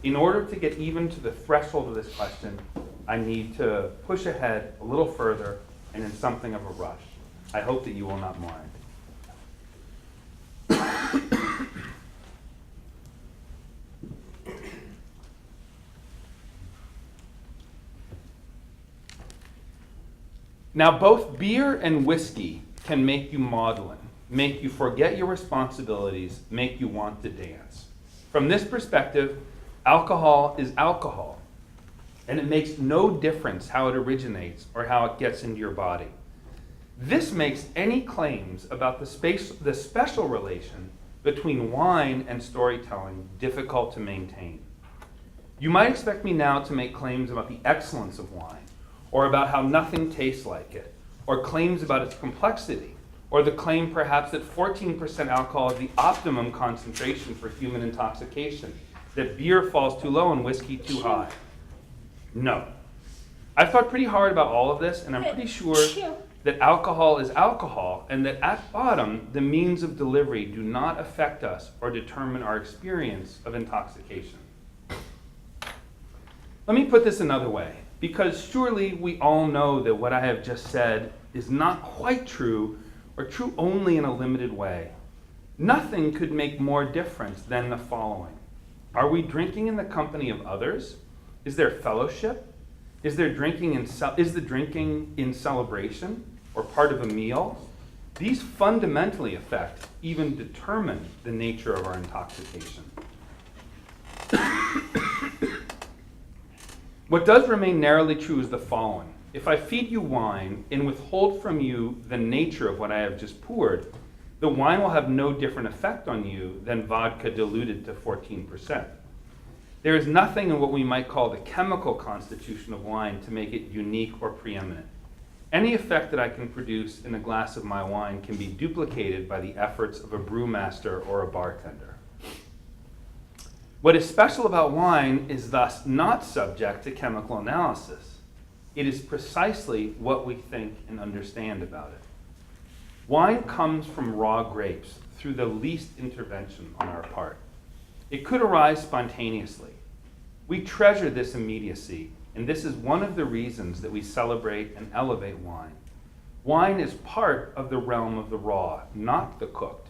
In order to get even to the threshold of this question, I need to push ahead a little further and in something of a rush. I hope that you will not mind. Now, both beer and whiskey can make you maudlin, make you forget your responsibilities, make you want to dance. From this perspective, alcohol is alcohol, and it makes no difference how it originates or how it gets into your body. This makes any claims about the special relation between wine and storytelling difficult to maintain. You might expect me now to make claims about the excellence of wine, or about how nothing tastes like it, or claims about its complexity, or the claim perhaps that 14% alcohol is the optimum concentration for human intoxication, that beer falls too low and whiskey too high. No. I've thought pretty hard about all of this, and I'm pretty sure that alcohol is alcohol, and that at bottom, the means of delivery do not affect us or determine our experience of intoxication. Let me put this another way, because surely we all know that what I have just said is not quite true, or true only in a limited way. Nothing could make more difference than the following. Are we drinking in the company of others? Is there fellowship? Is the drinking in celebration or part of a meal? These fundamentally affect, even determine, the nature of our intoxication. What does remain narrowly true is the following. If I feed you wine and withhold from you the nature of what I have just poured, the wine will have no different effect on you than vodka diluted to 14%. There is nothing in what we might call the chemical constitution of wine to make it unique or preeminent. Any effect that I can produce in a glass of my wine can be duplicated by the efforts of a brewmaster or a bartender. What is special about wine is thus not subject to chemical analysis. It is precisely what we think and understand about it. Wine comes from raw grapes through the least intervention on our part. It could arise spontaneously. We treasure this immediacy, and this is one of the reasons that we celebrate and elevate wine. Wine is part of the realm of the raw, not the cooked.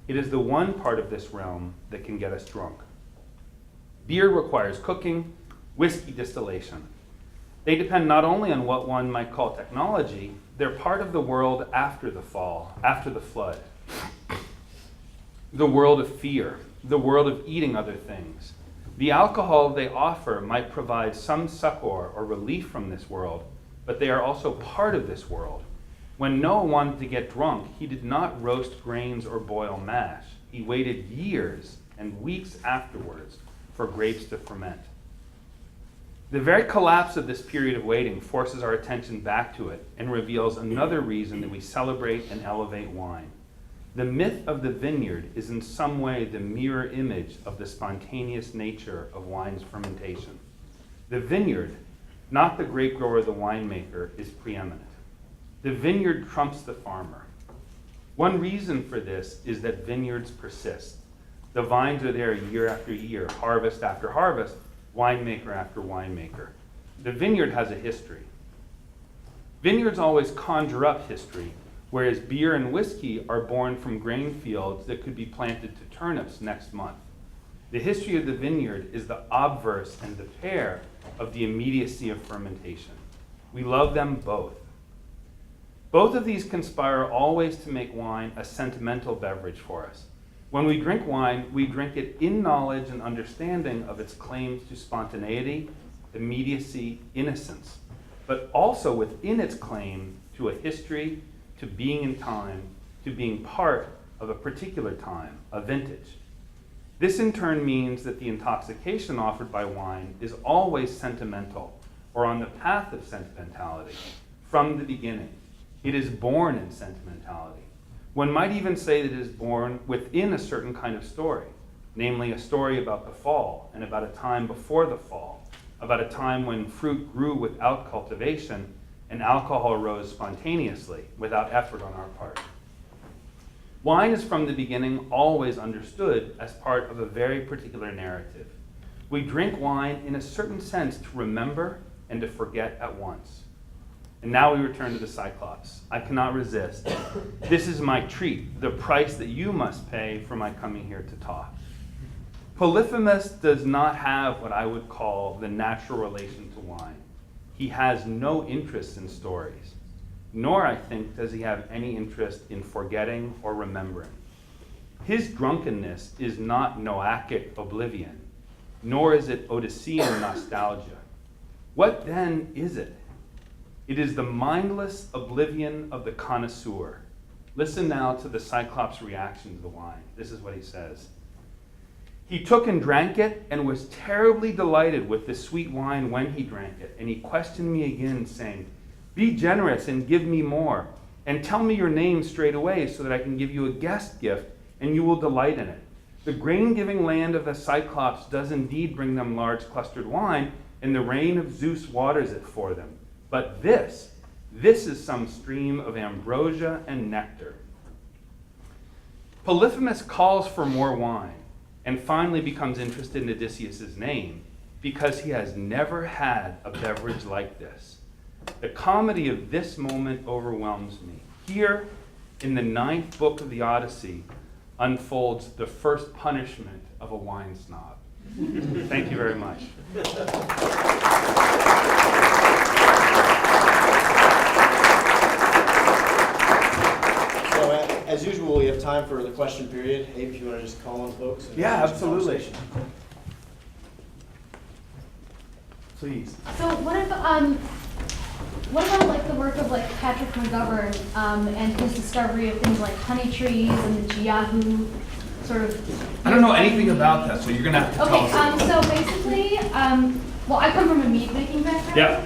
It is the one part of this realm that can get us drunk. Beer requires cooking, whiskey distillation. They depend not only on what one might call technology, they're part of the world after the fall, after the flood. The world of fear, the world of eating other things. The alcohol they offer might provide some succor or relief from this world, but they are also part of this world. When Noah wanted to get drunk, he did not roast grains or boil mash. He waited years and weeks afterwards for grapes to ferment. The very collapse of this period of waiting forces our attention back to it and reveals another reason that we celebrate and elevate wine. The myth of the vineyard is in some way the mirror image of the spontaneous nature of wine's fermentation. The vineyard, not the grape grower, the winemaker, is preeminent. The vineyard trumps the farmer. One reason for this is that vineyards persist. The vines are there year after year, harvest after harvest, winemaker after winemaker. The vineyard has a history. Vineyards always conjure up history, whereas beer and whiskey are born from grain fields that could be planted to turnips next month. The history of the vineyard is the obverse and the pair of the immediacy of fermentation. We love them both. Both of these conspire always to make wine a sentimental beverage for us. When we drink wine, we drink it in knowledge and understanding of its claims to spontaneity, immediacy, innocence, but also within its claim to a history, to being in time, to being part of a particular time, a vintage. This in turn means that the intoxication offered by wine is always sentimental, or on the path of sentimentality, from the beginning. It is born in sentimentality. One might even say that it is born within a certain kind of story, namely a story about the fall and about a time before the fall, about a time when fruit grew without cultivation and alcohol rose spontaneously without effort on our part. Wine is from the beginning always understood as part of a very particular narrative. We drink wine in a certain sense to remember and to forget at once. And now we return to the Cyclops. I cannot resist. This is my treat, the price that you must pay for my coming here to talk. Polyphemus does not have what I would call the natural relation to wine. He has no interest in stories, nor, I think, does he have any interest in forgetting or remembering. His drunkenness is not Noachic oblivion, nor is it Odyssean nostalgia. What then is it? It is the mindless oblivion of the connoisseur. Listen now to the Cyclops' reaction to the wine. This is what he says. He took and drank it and was terribly delighted with the sweet wine when he drank it. And he questioned me again, saying, "Be generous and give me more, and tell me your name straight away so that I can give you a guest gift and you will delight in it. The grain-giving land of the Cyclops does indeed bring them large clustered wine, and the rain of Zeus waters it for them. But this is some stream of ambrosia and nectar." Polyphemus calls for more wine and finally becomes interested in Odysseus' name because he has never had a beverage like this. The comedy of this moment overwhelms me. Here, in the 9th book of the Odyssey, unfolds the first punishment of a wine snob. Thank you very much. So, as usual, we have time for the question period. Abe, if you want to just call on folks. And Yeah, have some absolutely. conversation. Please. So what about like the work of like Patrick McGovern and his discovery of things like honey trees and the Jiahu sort of? I don't know anything about that, so you're going to have to tell us. So basically, well, I come from a mead making background. Yeah.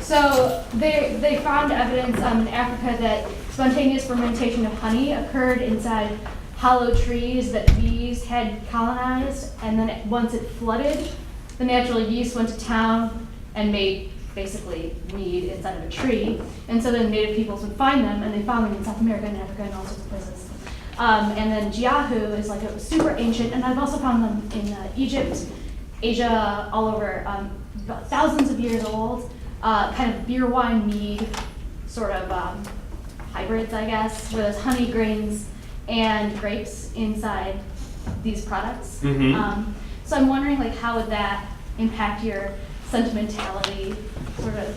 So they found evidence in Africa that spontaneous fermentation of honey occurred inside hollow trees that bees had colonized, and then once it flooded, the natural yeast went to town and made basically mead inside of a tree. And so then native peoples would find them, and they found them in South America and Africa and all sorts of places. And then Jiahu is like a super ancient, and I've also found them in Egypt, Asia, all over, about thousands of years old, kind of beer, wine, mead, sort of hybrids, I guess, where there's honey grains and grapes inside these products. Mm-hmm. So I'm wondering, like, how would that impact your sentimentality, sort of,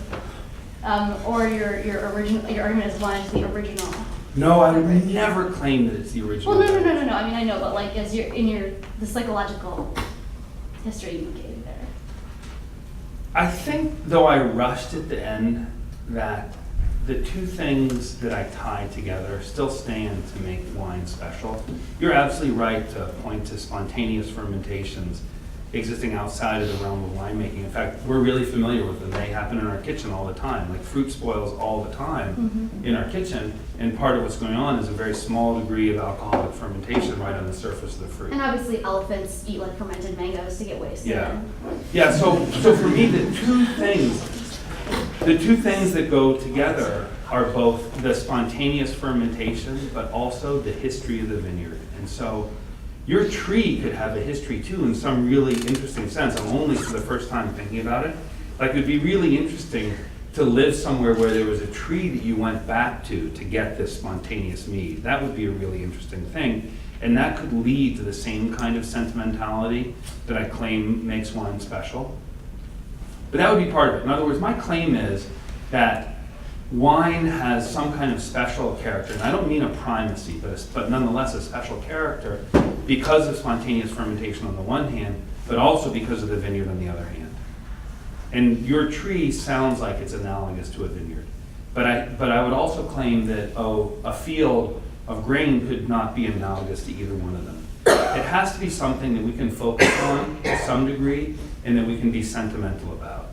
or your argument as wine is the original? No, I would never claim that it's the original. Well, no. I mean, I know, but like, as the psychological history you gave there. I think, though I rushed at the end, that the two things that I tied together still stand to make wine special. You're absolutely right to point to spontaneous fermentations existing outside of the realm of winemaking. In fact, we're really familiar with them. They happen in our kitchen all the time. Like fruit spoils all the time in our kitchen, and part of what's going on is a very small degree of alcoholic fermentation right on the surface of the fruit. And obviously elephants eat like fermented mangoes to get wasted. Yeah. So for me, the two things that go together are both the spontaneous fermentation, but also the history of the vineyard. And so your tree could have a history too in some really interesting sense. I'm only for the first time thinking about it. Like, it would be really interesting to live somewhere where there was a tree that you went back to get this spontaneous mead. That would be a really interesting thing. And that could lead to the same kind of sentimentality that I claim makes wine special. But that would be part of it. In other words, my claim is that wine has some kind of special character, and I don't mean a primacy, but nonetheless a special character because of spontaneous fermentation on the one hand, but also because of the vineyard on the other hand. And your tree sounds like it's analogous to a vineyard, but I would also claim that a field of grain could not be analogous to either one of them. It has to be something that we can focus on to some degree and that we can be sentimental about.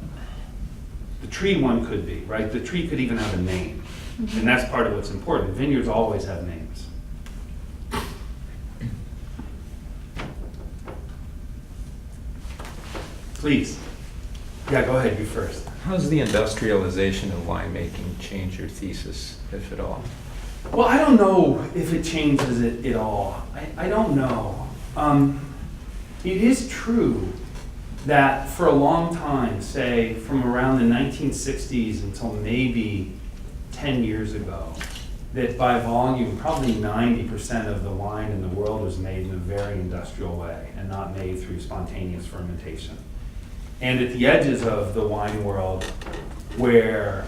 The tree one could be, right? The tree could even have a name. And that's part of what's important. Vineyards always have names. Please. Yeah, go ahead, you first. How does the industrialization of winemaking change your thesis, if at all? Well, I don't know if it changes it at all. I don't know. It is true that for a long time, say from around the 1960s until maybe 10 years ago, that by volume, probably 90% of the wine in the world was made in a very industrial way and not made through spontaneous fermentation. And at the edges of the wine world, where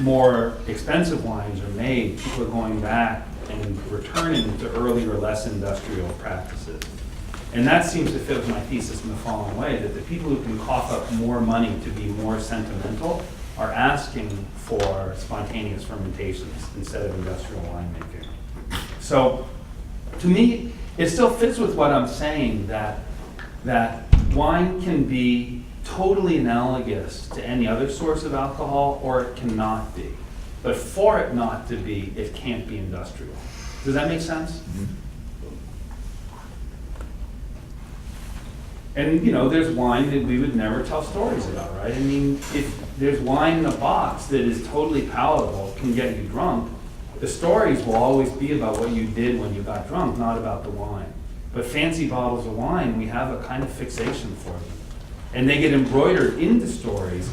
more expensive wines are made, people are going back and returning to earlier, less industrial practices. And that seems to fit with my thesis in the following way, that the people who can cough up more money to be more sentimental are asking for spontaneous fermentations instead of industrial winemaking. So to me, it still fits with what I'm saying, that wine can be totally analogous to any other source of alcohol, or it cannot be. But for it not to be, it can't be industrial. Does that make sense? Mm-hmm. And there's wine that we would never tell stories about, right? I mean, if there's wine in a box that is totally palatable, can get you drunk, the stories will always be about what you did when you got drunk, not about the wine. But fancy bottles of wine, we have a kind of fixation for them. And they get embroidered into stories,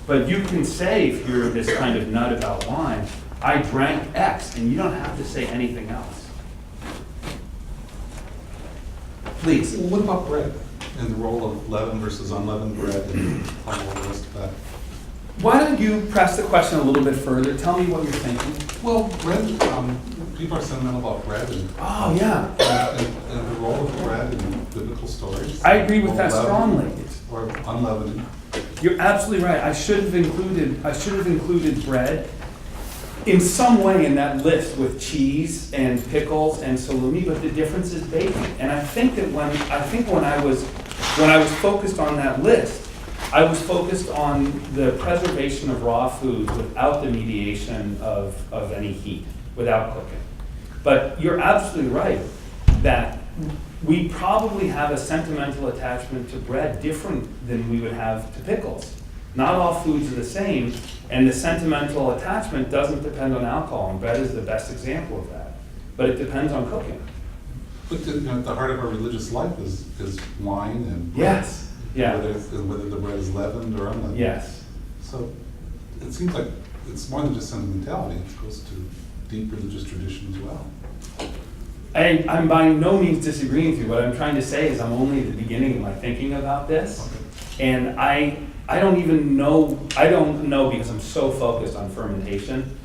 but you can say, if you're this kind of nut about wine, I drank X, and you don't have to say anything else. Please. Well, what about bread and the role of leavened versus unleavened bread and all the rest of that? Why don't you press the question a little bit further? Tell me what you're thinking. Well, bread, people are sentimental about bread and, Oh, yeah. and the role of bread in biblical stories. I agree with that Leavened strongly. Or unleavened. You're absolutely right. I should have included bread in some way in that list with cheese and pickles and salumi, but the difference is bacon. And I think that when I was focused on that list, I was focused on the preservation of raw foods without the mediation of any heat, without cooking. But you're absolutely right that we probably have a sentimental attachment to bread different than we would have to pickles. Not all foods are the same, and the sentimental attachment doesn't depend on alcohol, and bread is the best example of that. But it depends on cooking. But at the heart of our religious life is wine and bread. Yes. Yeah. Whether the bread is leavened or unleavened. Yes. So it seems like it's more than just sentimentality. It goes to deep religious tradition as well. I'm by no means disagreeing with you. What I'm trying to say is I'm only at the beginning of my thinking about this. Okay. And I don't even know, because I'm so focused on fermentation,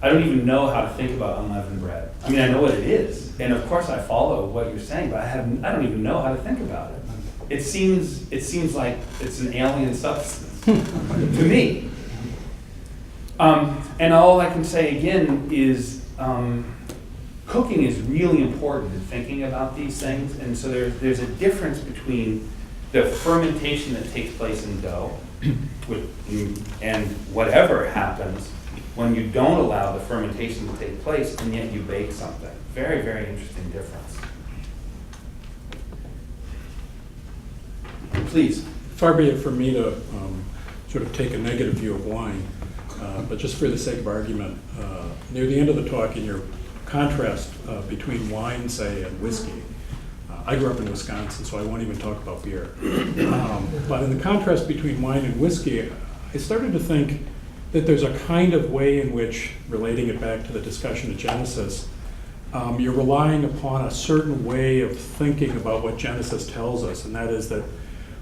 I don't even know how to think about unleavened bread. I mean, I know what it is, and of course I follow what you're saying, but I don't even know how to think about it. It seems like it's an alien substance to me. And all I can say again is cooking is really important in thinking about these things, and so there's a difference between the fermentation that takes place in dough and whatever happens when you don't allow the fermentation to take place and yet you bake something. Very, very interesting difference. Please. Far be it from me to sort of take a negative view of wine, but just for the sake of argument, near the end of the talk, in your contrast between wine, say, and whiskey, I grew up in Wisconsin, so I won't even talk about beer. But in the contrast between wine and whiskey, I started to think that there's a kind of way in which, relating it back to the discussion of Genesis, you're relying upon a certain way of thinking about what Genesis tells us, and that is that,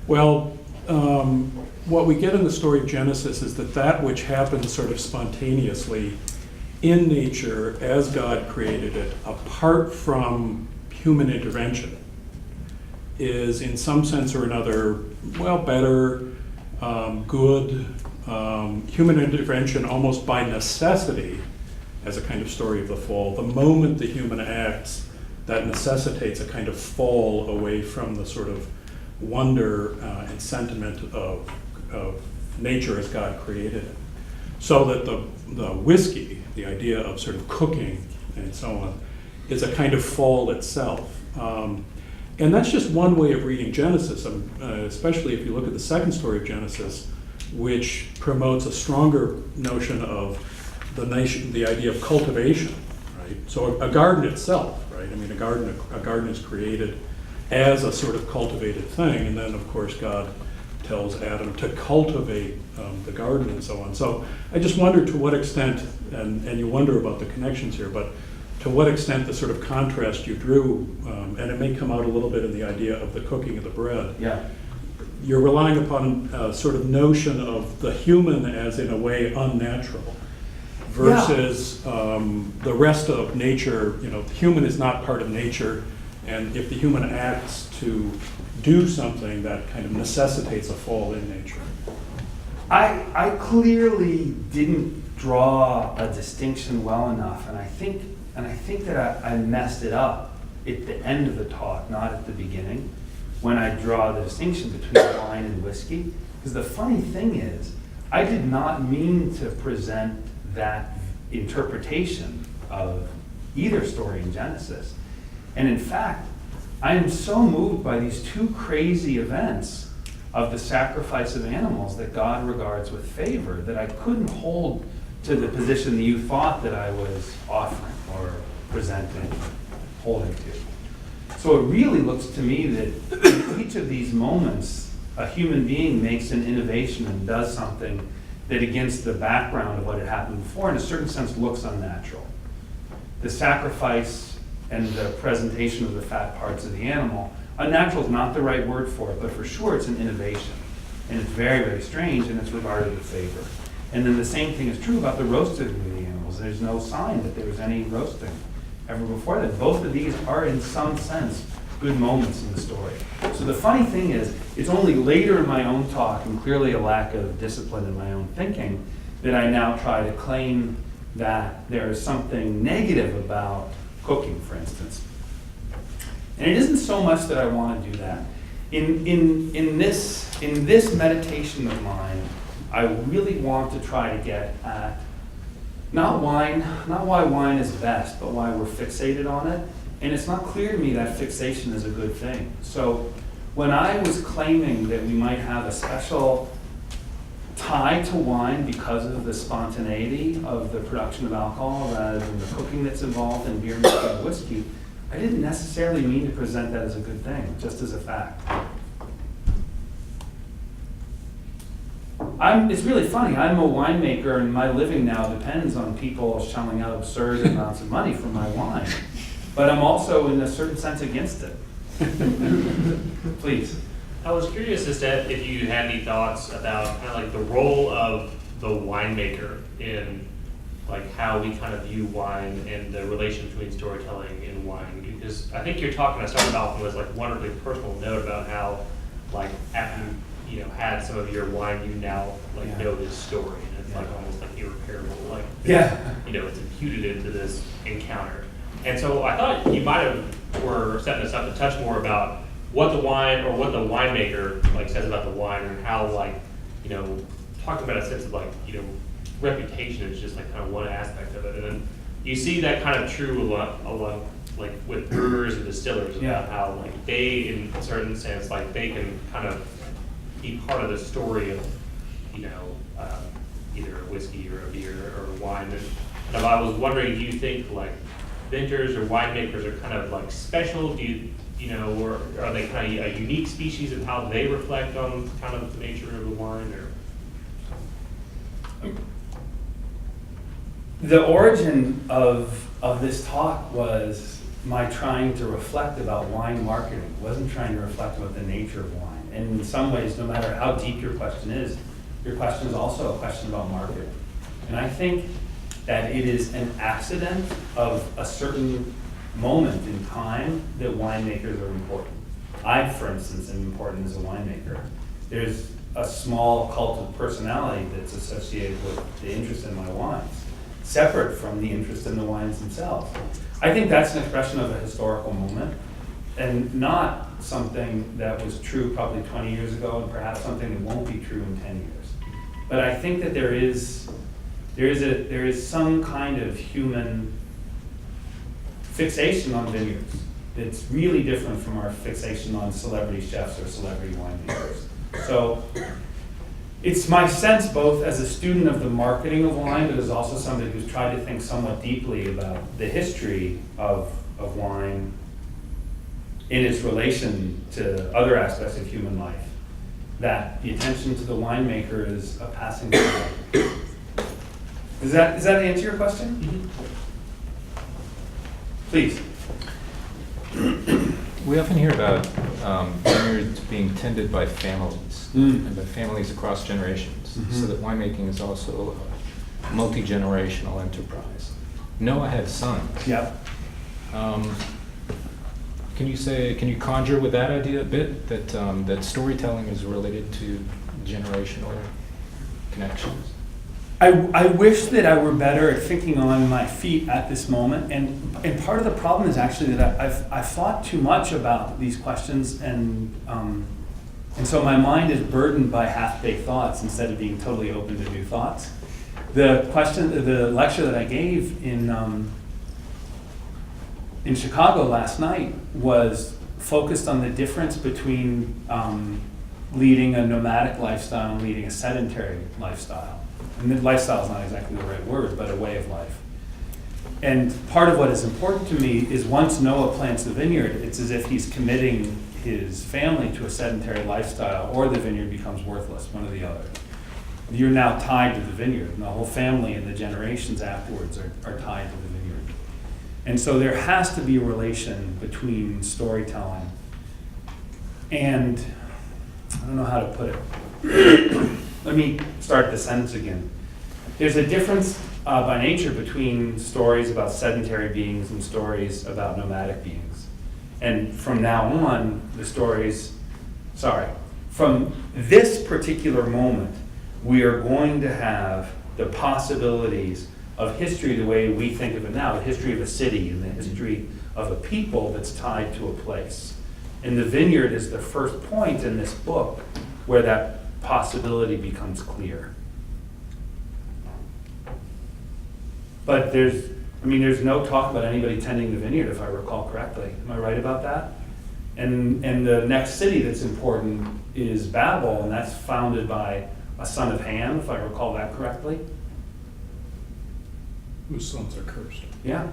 well, what we get in the story of Genesis is that which happens sort of spontaneously in nature as God created it, apart from human intervention, is in some sense or another, well, better, good. Human intervention almost by necessity, as a kind of story of the fall. The moment the human acts, that necessitates a kind of fall away from the sort of wonder and sentiment of nature as God created it. So that the whiskey, the idea of sort of cooking and so on, is a kind of fall itself. And that's just one way of reading Genesis, especially if you look at the second story of Genesis, which promotes a stronger notion of the idea of cultivation, right? So a garden itself, right? I mean, a garden is created as a sort of cultivated thing, and then of course God tells Adam to cultivate the garden and so on. So I just wonder to what extent, and you wonder about the connections here, but to what extent the sort of contrast you drew, and it may come out a little bit in the idea of the cooking of the bread. Yeah. You're relying upon a sort of notion of the human as in a way unnatural versus the rest of nature. You know, the human is not part of nature, and if the human acts to do something, that kind of necessitates a fall in nature. I clearly didn't draw a distinction well enough, and I think that I messed it up at the end of the talk, not at the beginning, when I draw the distinction between wine and whiskey. Because the funny thing is, I did not mean to present that interpretation of either story in Genesis. And in fact, I am so moved by these two crazy events of the sacrifice of animals that God regards with favor that I couldn't hold to the position that you thought that I was offering or presenting, holding to. So it really looks to me that in each of these moments, a human being makes an innovation and does something that against the background of what had happened before, in a certain sense, looks unnatural. The sacrifice and the presentation of the fat parts of the animal, unnatural is not the right word for it, but for sure it's an innovation. And it's very, very strange, and it's regarded with favor. And then the same thing is true about the roasting of the animals. There's no sign that there was any roasting ever before that. Both of these are, in some sense, good moments in the story. So the funny thing is, it's only later in my own talk, and clearly a lack of discipline in my own thinking, that I now try to claim that there is something negative about cooking, for instance. And it isn't so much that I want to do that. In this meditation of mine, I really want to try to get at not why wine is best, but why we're fixated on it. And it's not clear to me that fixation is a good thing. So when I was claiming that we might have a special tie to wine because of the spontaneity of the production of alcohol rather than the cooking that's involved in beer, making, and whiskey, I didn't necessarily mean to present that as a good thing, just as a fact. It's really funny, I'm a winemaker and my living now depends on people shelling out absurd amounts of money for my wine. But I'm also, in a certain sense, against it. Please. I was curious as to if you had any thoughts about kind of like the role of the winemaker in like how we kind of view wine and the relation between storytelling and wine. Because I think your talk when I started off was like wonderfully personal note about how like after you know had some of your wine, you now like know this story and it's like almost like irreparable. Like you know it's imputed into this encounter. And so I thought you might have were setting us up to touch more about what the wine or what the winemaker like says about the wine and how like you know talking about a sense of like you know reputation is just like kind of one aspect of it, and then you see that kind of true a lot like with brewers and distillers about how like they in a certain sense like they can kind of be part of the story of you know either a whiskey or a beer or a wine. And I was wondering, do you think like vintners or winemakers are kind of like special? Do you know, or are they kind of a unique species in how they reflect on kind of the nature of the wine? Or The origin of this talk was my trying to reflect about wine marketing. It wasn't trying to reflect about the nature of wine. And in some ways, no matter how deep your question is also a question about marketing. And I think that it is an accident of a certain moment in time that winemakers are important. I, for instance, am important as a winemaker. There's a small cult of personality that's associated with the interest in my wines, separate from the interest in the wines themselves. I think that's an expression of a historical moment, and not something that was true probably 20 years ago, and perhaps something that won't be true in 10 years. But I think that there is some kind of human fixation on vineyards that's really different from our fixation on celebrity chefs or celebrity winemakers. So it's my sense, both as a student of the marketing of wine, but as also somebody who's tried to think somewhat deeply about the history of wine in its relation to other aspects of human life, that the attention to the winemaker is a passing thought. Does that answer your question? Mm-hmm. Please. We often hear about vineyards being tended by families, and by families across generations, so that winemaking is also a multi-generational enterprise. Noah had sons. Yep. Can you conjure with that idea a bit, that storytelling is related to generational connections? I wish that I were better at thinking on my feet at this moment, and part of the problem is actually that I've thought too much about these questions, and so my mind is burdened by half-baked thoughts instead of being totally open to new thoughts. The lecture that I gave in Chicago last night was focused on the difference between leading a nomadic lifestyle and leading a sedentary lifestyle. And lifestyle is not exactly the right word, but a way of life. And part of what is important to me is once Noah plants the vineyard, it's as if he's committing his family to a sedentary lifestyle, or the vineyard becomes worthless, one or the other. You're now tied to the vineyard, and the whole family and the generations afterwards are tied to the vineyard. And so there has to be a relation between storytelling and, I don't know how to put it. Let me start the sentence again. There's a difference by nature between stories about sedentary beings and stories about nomadic beings. And from now on, from this particular moment, we are going to have the possibilities of history the way we think of it now, the history of a city and the history of a people that's tied to a place. And the vineyard is the first point in this book where that possibility becomes clear. But there's no talk about anybody tending the vineyard, if I recall correctly. Am I right about that? And the next city that's important is Babel, and that's founded by a son of Ham, if I recall that correctly. Whose sons are cursed. Yeah.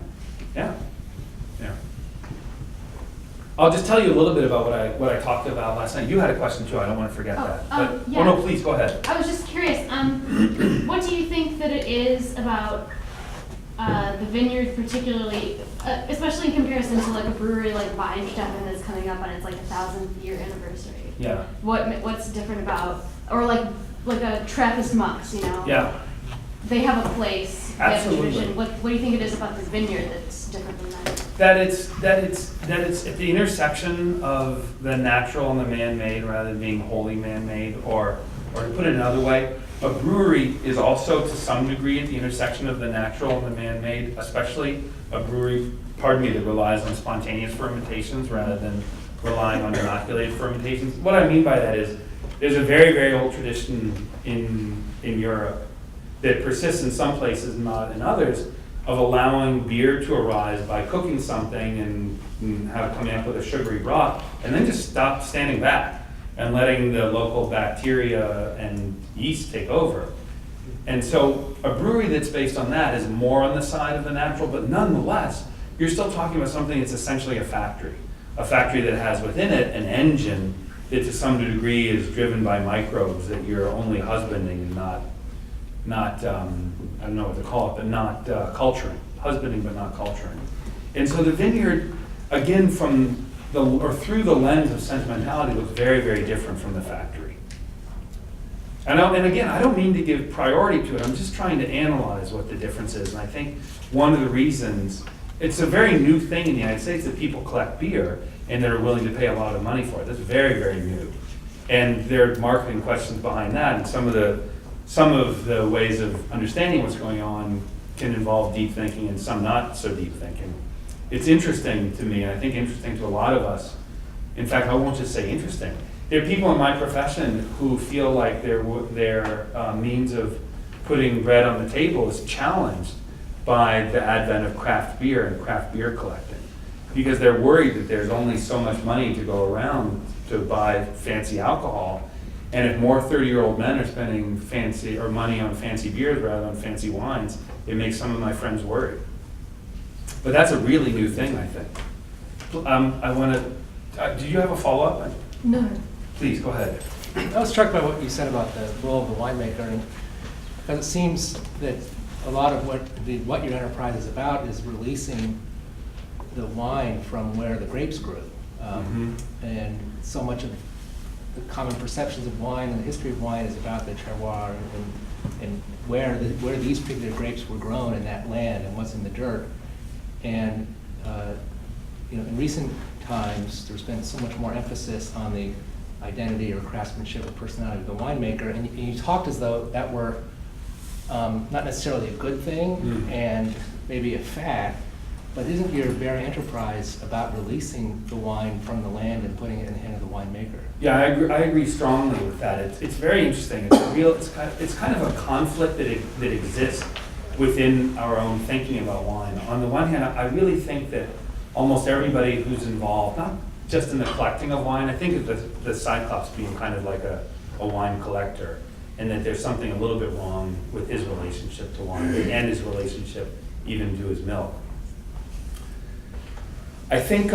I'll just tell you a little bit about what I talked about last night. You had a question too, I don't want to forget that. But, yeah. Oh no, please, go ahead. I was just curious, what do you think that it is about the vineyard particularly, especially in comparison to like a brewery like Weinstein that's coming up on its like 1,000th year anniversary? Yeah. What's different about, or like a Trappist monks, you know? Yeah. They have a place, they have a Absolutely. tradition. What do you think it is about this vineyard that's different than that? That it's at the intersection of the natural and the man-made rather than being wholly man-made, or to put it another way, a brewery is also to some degree at the intersection of the natural and the man-made, especially a brewery, that relies on spontaneous fermentations rather than relying on inoculated fermentations. What I mean by that is there's a very, very old tradition in Europe that persists in some places, not in others, of allowing beer to arise by cooking something and coming up with a sugary broth, and then just stop standing back and letting the local bacteria and yeast take over. And so a brewery that's based on that is more on the side of the natural, but nonetheless, you're still talking about something that's essentially a factory that has within it an engine that to some degree is driven by microbes that you're only husbanding and not I don't know what to call it, but not culturing. Husbanding, but not culturing. And so the vineyard, again, from through the lens of sentimentality looks very, very different from the factory. And again, I don't mean to give priority to it, I'm just trying to analyze what the difference is. And I think one of the reasons, it's a very new thing in the United States that people collect beer and that are willing to pay a lot of money for it. That's very, very new. And there are marketing questions behind that, and some of the ways of understanding what's going on can involve deep thinking and some not so deep thinking. It's interesting to me, and I think interesting to a lot of us. In fact, I won't just say interesting. There are people in my profession who feel like their means of putting bread on the table is challenged by the advent of craft beer and craft beer collecting, because they're worried that there's only so much money to go around to buy fancy alcohol, and if more 30-year-old men are spending money on fancy beers rather than fancy wines, it makes some of my friends worried. But that's a really new thing, I think. I want to. Do you have a follow-up? No. Please go ahead. I was struck by what you said about the role of the winemaker, and because it seems that a lot of what your enterprise is about is releasing the wine from where the grapes grew, and so much of the common perceptions of wine and the history of wine is about the terroir and where these particular grapes were grown in that land and what's in the dirt. And in recent times, there's been so much more emphasis on the identity or craftsmanship or personality of the winemaker, and you talked as though that were not necessarily a good thing and maybe a fad, but isn't your very enterprise about releasing the wine from the land and putting it in the hand of the winemaker? Yeah, I agree strongly with that. It's very interesting. It's kind of a conflict that exists within our own thinking about wine. On the one hand, I really think that almost everybody who's involved, not just in the collecting of wine, I think of the Cyclops being kind of like a wine collector, and that there's something a little bit wrong with his relationship to wine and his relationship even to his milk. I think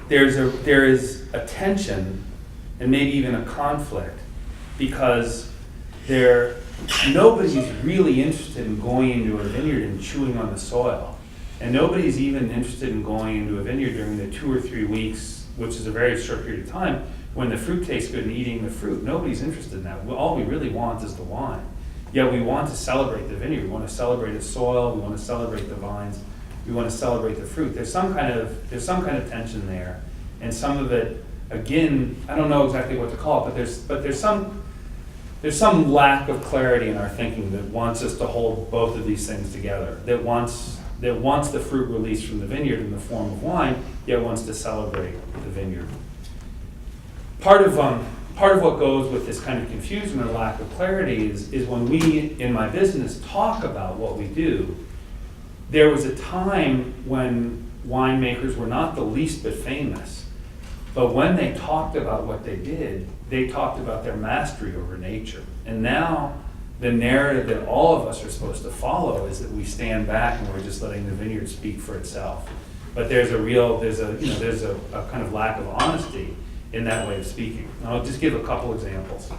there is a tension and maybe even a conflict because nobody's really interested in going into a vineyard and chewing on the soil. And nobody's even interested in going into a vineyard during the 2 or 3 weeks, which is a very short period of time, when the fruit tastes good and eating the fruit. Nobody's interested in that. All we really want is the wine. Yet we want to celebrate the vineyard. We want to celebrate the soil. We want to celebrate the vines. We want to celebrate the fruit. There's some kind of tension there, and some of it, again, I don't know exactly what to call it, but there's some lack of clarity in our thinking that wants us to hold both of these things together. That wants the fruit released from the vineyard in the form of wine, yet wants to celebrate the vineyard. Part of what goes with this kind of confusion or lack of clarity is when we, in my business, talk about what we do. There was a time when winemakers were not the least bit famous, but when they talked about what they did, they talked about their mastery over nature. And now the narrative that all of us are supposed to follow is that we stand back and we're just letting the vineyard speak for itself. But there's a kind of lack of honesty in that way of speaking. And I'll just give a couple examples.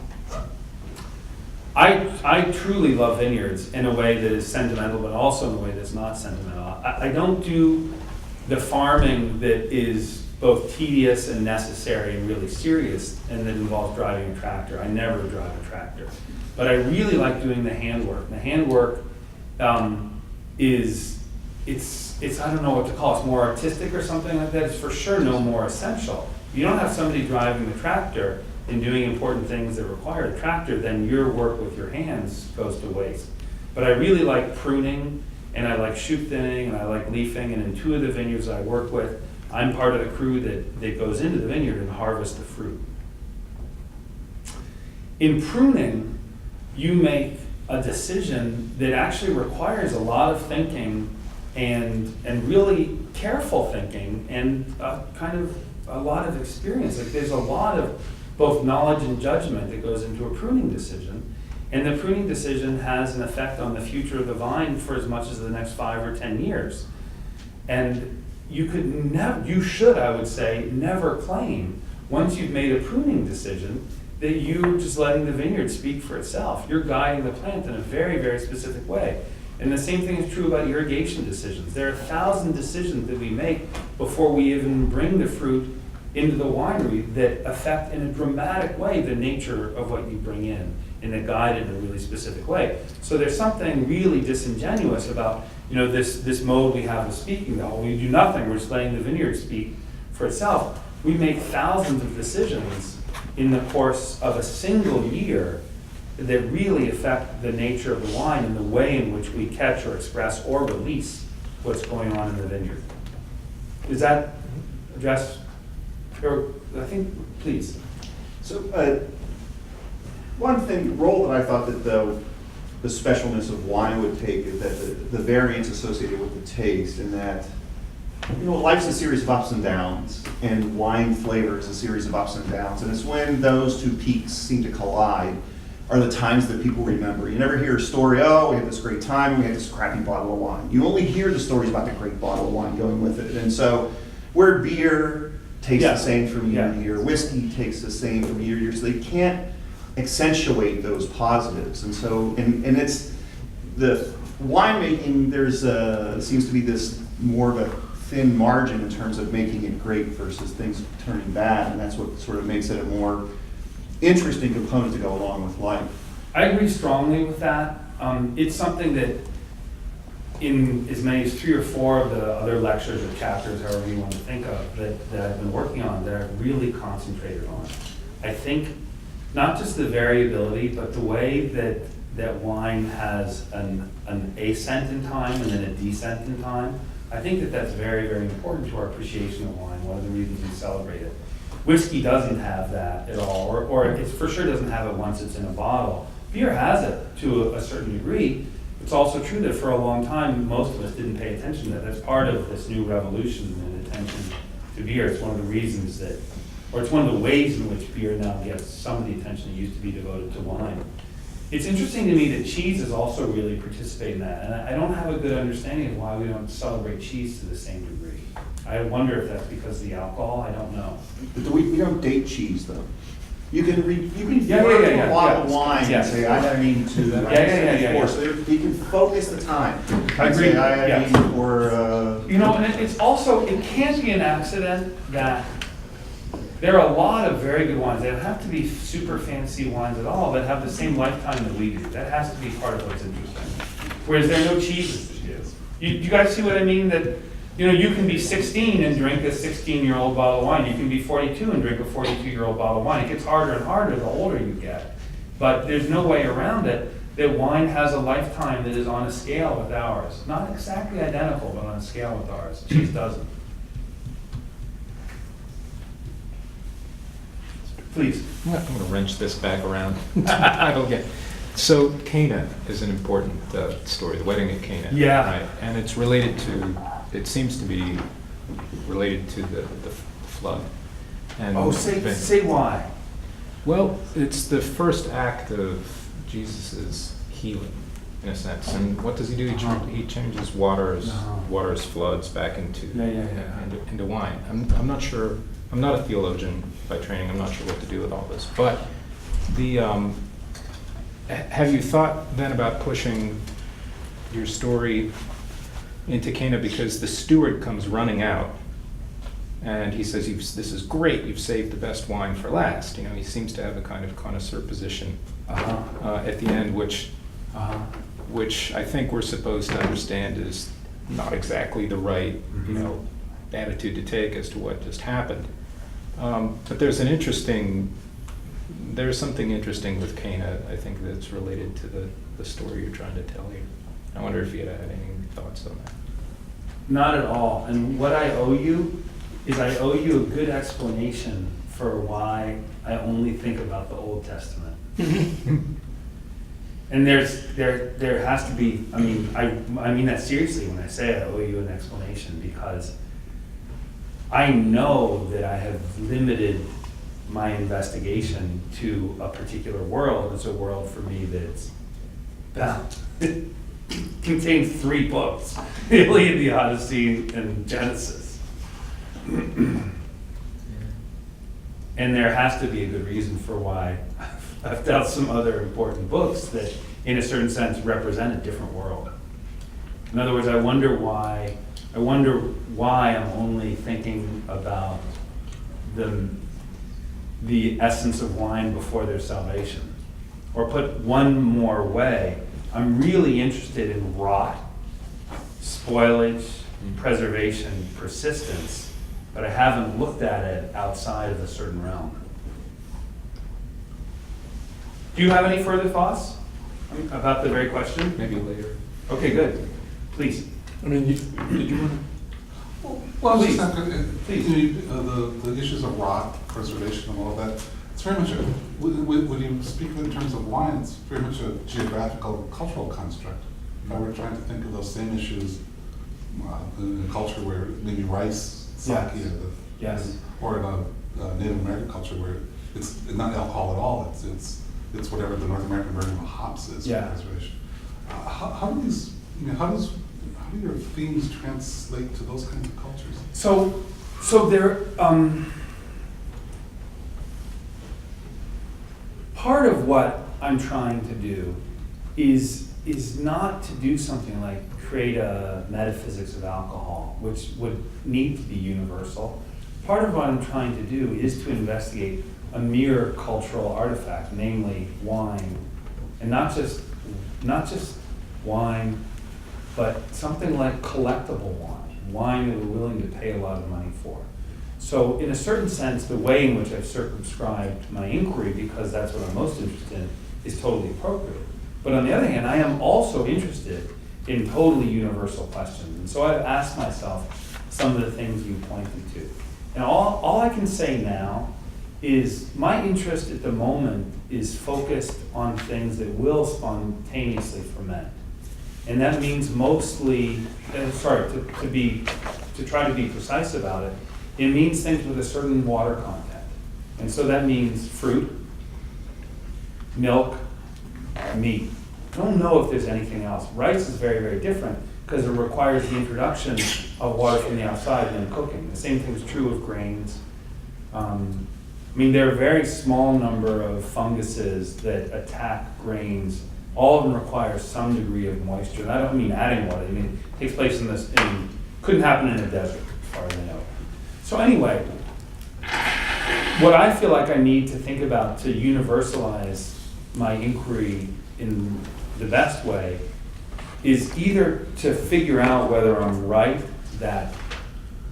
I truly love vineyards in a way that is sentimental, but also in a way that's not sentimental. I don't do the farming that is both tedious and necessary and really serious, and that involves driving a tractor. I never drive a tractor. But I really like doing the handwork. The handwork it's I don't know what to call it, it's more artistic or something like that. It's for sure no more essential. If you don't have somebody driving the tractor and doing important things that require a tractor, then your work with your hands goes to waste. But I really like pruning, and I like shoot thinning, and I like leafing, and in 2 of the vineyards I work with, I'm part of the crew that goes into the vineyard and harvests the fruit. In pruning, you make a decision that actually requires a lot of thinking and really careful thinking and kind of a lot of experience. Like there's a lot of both knowledge and judgment that goes into a pruning decision. And the pruning decision has an effect on the future of the vine for as much as the next 5 or 10 years. And you should, I would say, never claim, once you've made a pruning decision, that you're just letting the vineyard speak for itself. You're guiding the plant in a very, very specific way. And the same thing is true about irrigation decisions. There are 1,000 decisions that we make before we even bring the fruit into the winery that affect in a dramatic way the nature of what you bring in a guided and really specific way. So there's something really disingenuous about, this mode we have of speaking, though. We do nothing, we're just letting the vineyard speak for itself. We make thousands of decisions in the course of a single year that really affect the nature of the wine and the way in which we catch or express or release what's going on in the vineyard. Does that address, or I think, please? So, one role that I thought that the specialness of wine would take is that the variance associated with the taste, and that, life's a series of ups and downs, and wine flavor is a series of ups and downs, and it's when those two peaks seem to collide are the times that people remember. You never hear a story, oh, we had this great time, and we had this crappy bottle of wine. You only hear the stories about the great bottle of wine going with it. And so, where beer tastes the same from year to year, whiskey tastes the same from year to year, so they can't accentuate those positives. And so, and it's the winemaking, there's seems to be this more of a thin margin in terms of making it great versus things turning bad, and that's what sort of makes it a more interesting component to go along with life. I agree strongly with that. It's something that in as many as 3 or 4 of the other lectures or chapters, however you want to think of, that I've been working on, that I've really concentrated on. I think not just the variability, but the way that wine has an ascent in time and then a descent in time. I think that that's very, very important to our appreciation of wine, one of the reasons we celebrate it. Whiskey doesn't have that at all, or it for sure doesn't have it once it's in a bottle. Beer has it to a certain degree. It's also true that for a long time, most of us didn't pay attention to that. That's part of this new revolution in attention to beer. It's one of the reasons that, or it's one of the ways in which beer now gets some of the attention that used to be devoted to wine. It's interesting to me that cheese is also really participating in that, and I don't have a good understanding of why we don't celebrate cheese to the same degree. I wonder if that's because of the alcohol, I don't know. But we don't date cheese, though. You can Yeah, a bottle of wine yeah. and say, I had an 82, Yeah. So you can focus the time. I agree. Say, I had Yeah. an 84, And it's also, it can't be an accident that there are a lot of very good wines. They don't have to be super fancy wines at all, but have the same lifetime that we do. That has to be part of what's interesting. Whereas there are no cheeses that do. You guys see what I mean? That, you can be 16 and drink a 16-year-old bottle of wine. You can be 42 and drink a 42-year-old bottle of wine. It gets harder and harder the older you get. But there's no way around it that wine has a lifetime that is on a scale with ours. Not exactly identical, but on a scale with ours. Cheese doesn't. Please. I'm going to wrench this back around. I don't get. So Cana is an important story, the wedding at Cana. Yeah. Right? And it's related to, it seems to be related to the flood. And say why. Well, it's the first act of Jesus' healing, in a sense. And what does he do? He changes water's floods back into into wine. I'm not sure. I'm not a theologian by training. I'm not sure what to do with all this. But have you thought then about pushing your story into Cana, because the steward comes running out and he says, "This is great. You've saved the best wine for last." He seems to have a kind of connoisseur position at the end, which I think we're supposed to understand is not exactly the right, attitude to take as to what just happened. But there's something interesting with Cana, I think, that's related to the story you're trying to tell here. I wonder if you had any thoughts on that. Not at all. And what I owe you is I owe you a good explanation for why I only think about the Old Testament. And there has to be, I mean that seriously when I say I owe you an explanation, because I know that I have limited my investigation to a particular world. It's a world for me that's it contains 3 books, the Iliad, the Odyssey, and Genesis. And there has to be a good reason for why I've found some other important books that, in a certain sense, represent a different world. In other words, I wonder why I'm only thinking about the essence of wine before their salvation. Or put one more way, I'm really interested in rot, spoilage, preservation, persistence, but I haven't looked at it outside of a certain realm. Do you have any further thoughts about the very question? Maybe later. Okay, good. Please. I mean, did you want to? Well, Please. just the issues of rot, preservation and all of that, it's very much, when you speak of it in terms of wine, it's very much a geographical, cultural construct. If I were trying to think of those same issues in a culture where maybe rice, sake, Yes. or in a Native American culture where it's not alcohol at all, it's whatever the North American version of hops is for Yeah. preservation. How do these, how do your themes translate to those kinds of cultures? So there, part of what I'm trying to do is not to do something like create a metaphysics of alcohol, which would need to be universal. Part of what I'm trying to do is to investigate a mere cultural artifact, namely wine, and not just wine, but something like collectible wine that we're willing to pay a lot of money for. So in a certain sense, the way in which I've circumscribed my inquiry, because that's what I'm most interested in, is totally appropriate. But on the other hand, I am also interested in totally universal questions. And so I've asked myself some of the things you pointed to. And all I can say now is my interest at the moment is focused on things that will spontaneously ferment. And that means mostly, to try to be precise about it, it means things with a certain water content. And so that means fruit, milk, meat. I don't know if there's anything else. Rice is very, very different because it requires the introduction of water from the outside and then cooking. The same thing is true of grains. There are a very small number of funguses that attack grains. All of them require some degree of moisture. And I don't mean adding water. It takes place couldn't happen in a desert, as far as I know. So anyway, what I feel like I need to think about to universalize my inquiry in the best way is either to figure out whether I'm right, that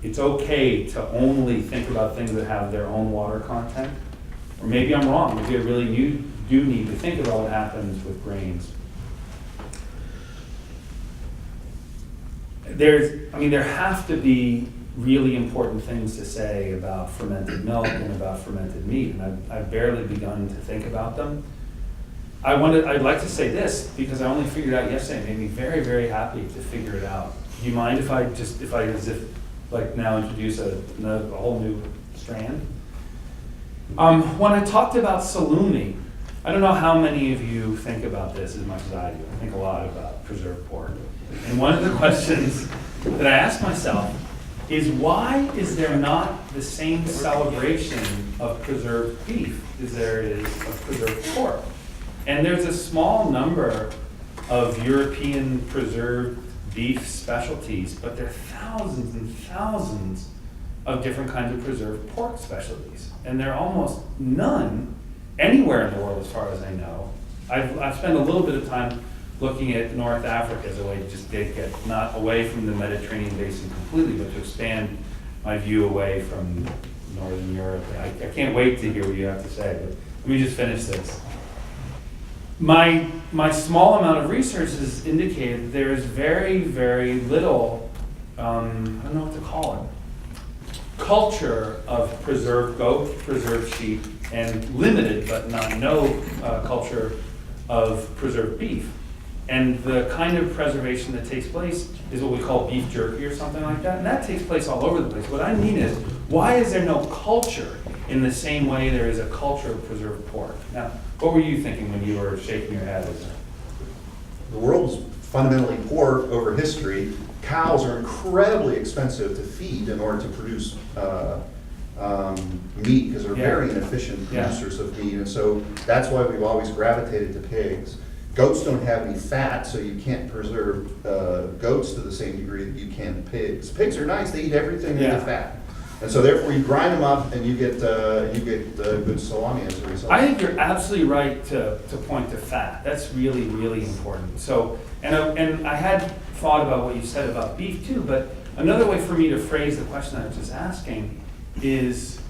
it's okay to only think about things that have their own water content, or maybe I'm wrong. Maybe I really do need to think about what happens with grains. There have to be really important things to say about fermented milk and about fermented meat, and I've barely begun to think about them. I'd like to say this because I only figured it out yesterday. It made me very, very happy to figure it out. Do you mind if I now introduce a whole new strand? When I talked about salumi, I don't know how many of you think about this as much as I do. I think a lot about preserved pork. And one of the questions that I asked myself is, why is there not the same celebration of preserved beef as there is of preserved pork? And there's a small number of European preserved beef specialties, but there are thousands and thousands of different kinds of preserved pork specialties. And there are almost none anywhere in the world, as far as I know. I've spent a little bit of time looking at North Africa as a way to just get not away from the Mediterranean basin completely, but to expand my view away from Northern Europe. I can't wait to hear what you have to say, but let me just finish this. My small amount of research has indicated that there is very, very little, I don't know what to call it, culture of preserved goat, preserved sheep, and limited but not no culture of preserved beef. And the kind of preservation that takes place is what we call beef jerky or something like that. And that takes place all over the place. What I mean is, why is there no culture in the same way there is a culture of preserved pork? Now, what were you thinking when you were shaking your head? The world is fundamentally poor over history. Cows are incredibly expensive to feed in order to produce meat, because they're very inefficient producers of meat. And so that's why we've always gravitated to pigs. goats don't have any fat, so you can't preserve goats to the same degree that you can pigs. Pigs are nice; they eat everything with Yeah. fat, and so therefore you grind them up and you get good salami as a result. I think you're absolutely right to point to fat. That's really, really important. So, and I had thought about what you said about beef too, but another way for me to phrase the question I was just asking is,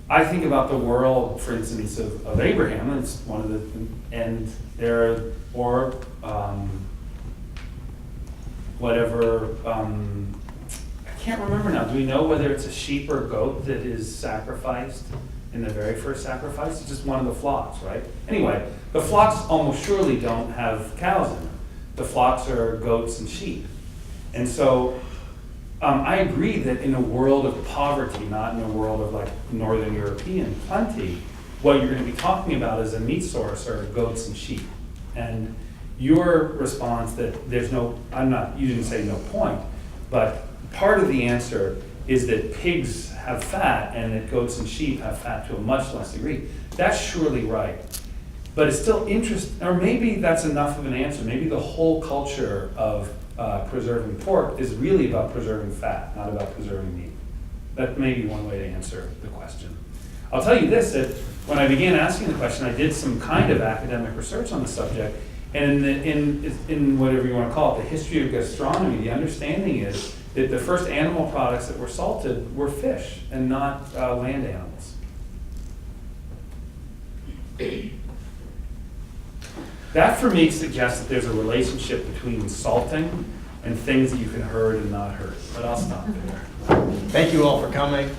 I think about the world, for instance, of Abraham, and it's one of the, and there, or whatever, I can't remember now. Do we know whether it's a sheep or goat that is sacrificed in the very first sacrifice? It's just one of the flocks, right? Anyway, the flocks almost surely don't have cows in them. The flocks are goats and sheep. And so I agree that in a world of poverty, not in a world of like Northern European plenty, what you're going to be talking about as a meat source are goats and sheep. And your response that there's no, you didn't say no point, but part of the answer is that pigs have fat and that goats and sheep have fat to a much less degree. That's surely right. But it's still interesting, or maybe that's enough of an answer. Maybe the whole culture of preserving pork is really about preserving fat, not about preserving meat. That may be one way to answer the question. I'll tell you this, that when I began asking the question, I did some kind of academic research on the subject, and in whatever you want to call it, the history of gastronomy, the understanding is that the first animal products that were salted were fish and not land animals. That for me suggests that there's a relationship between salting and things that you can herd and not herd. But I'll stop there. Thank you all for coming.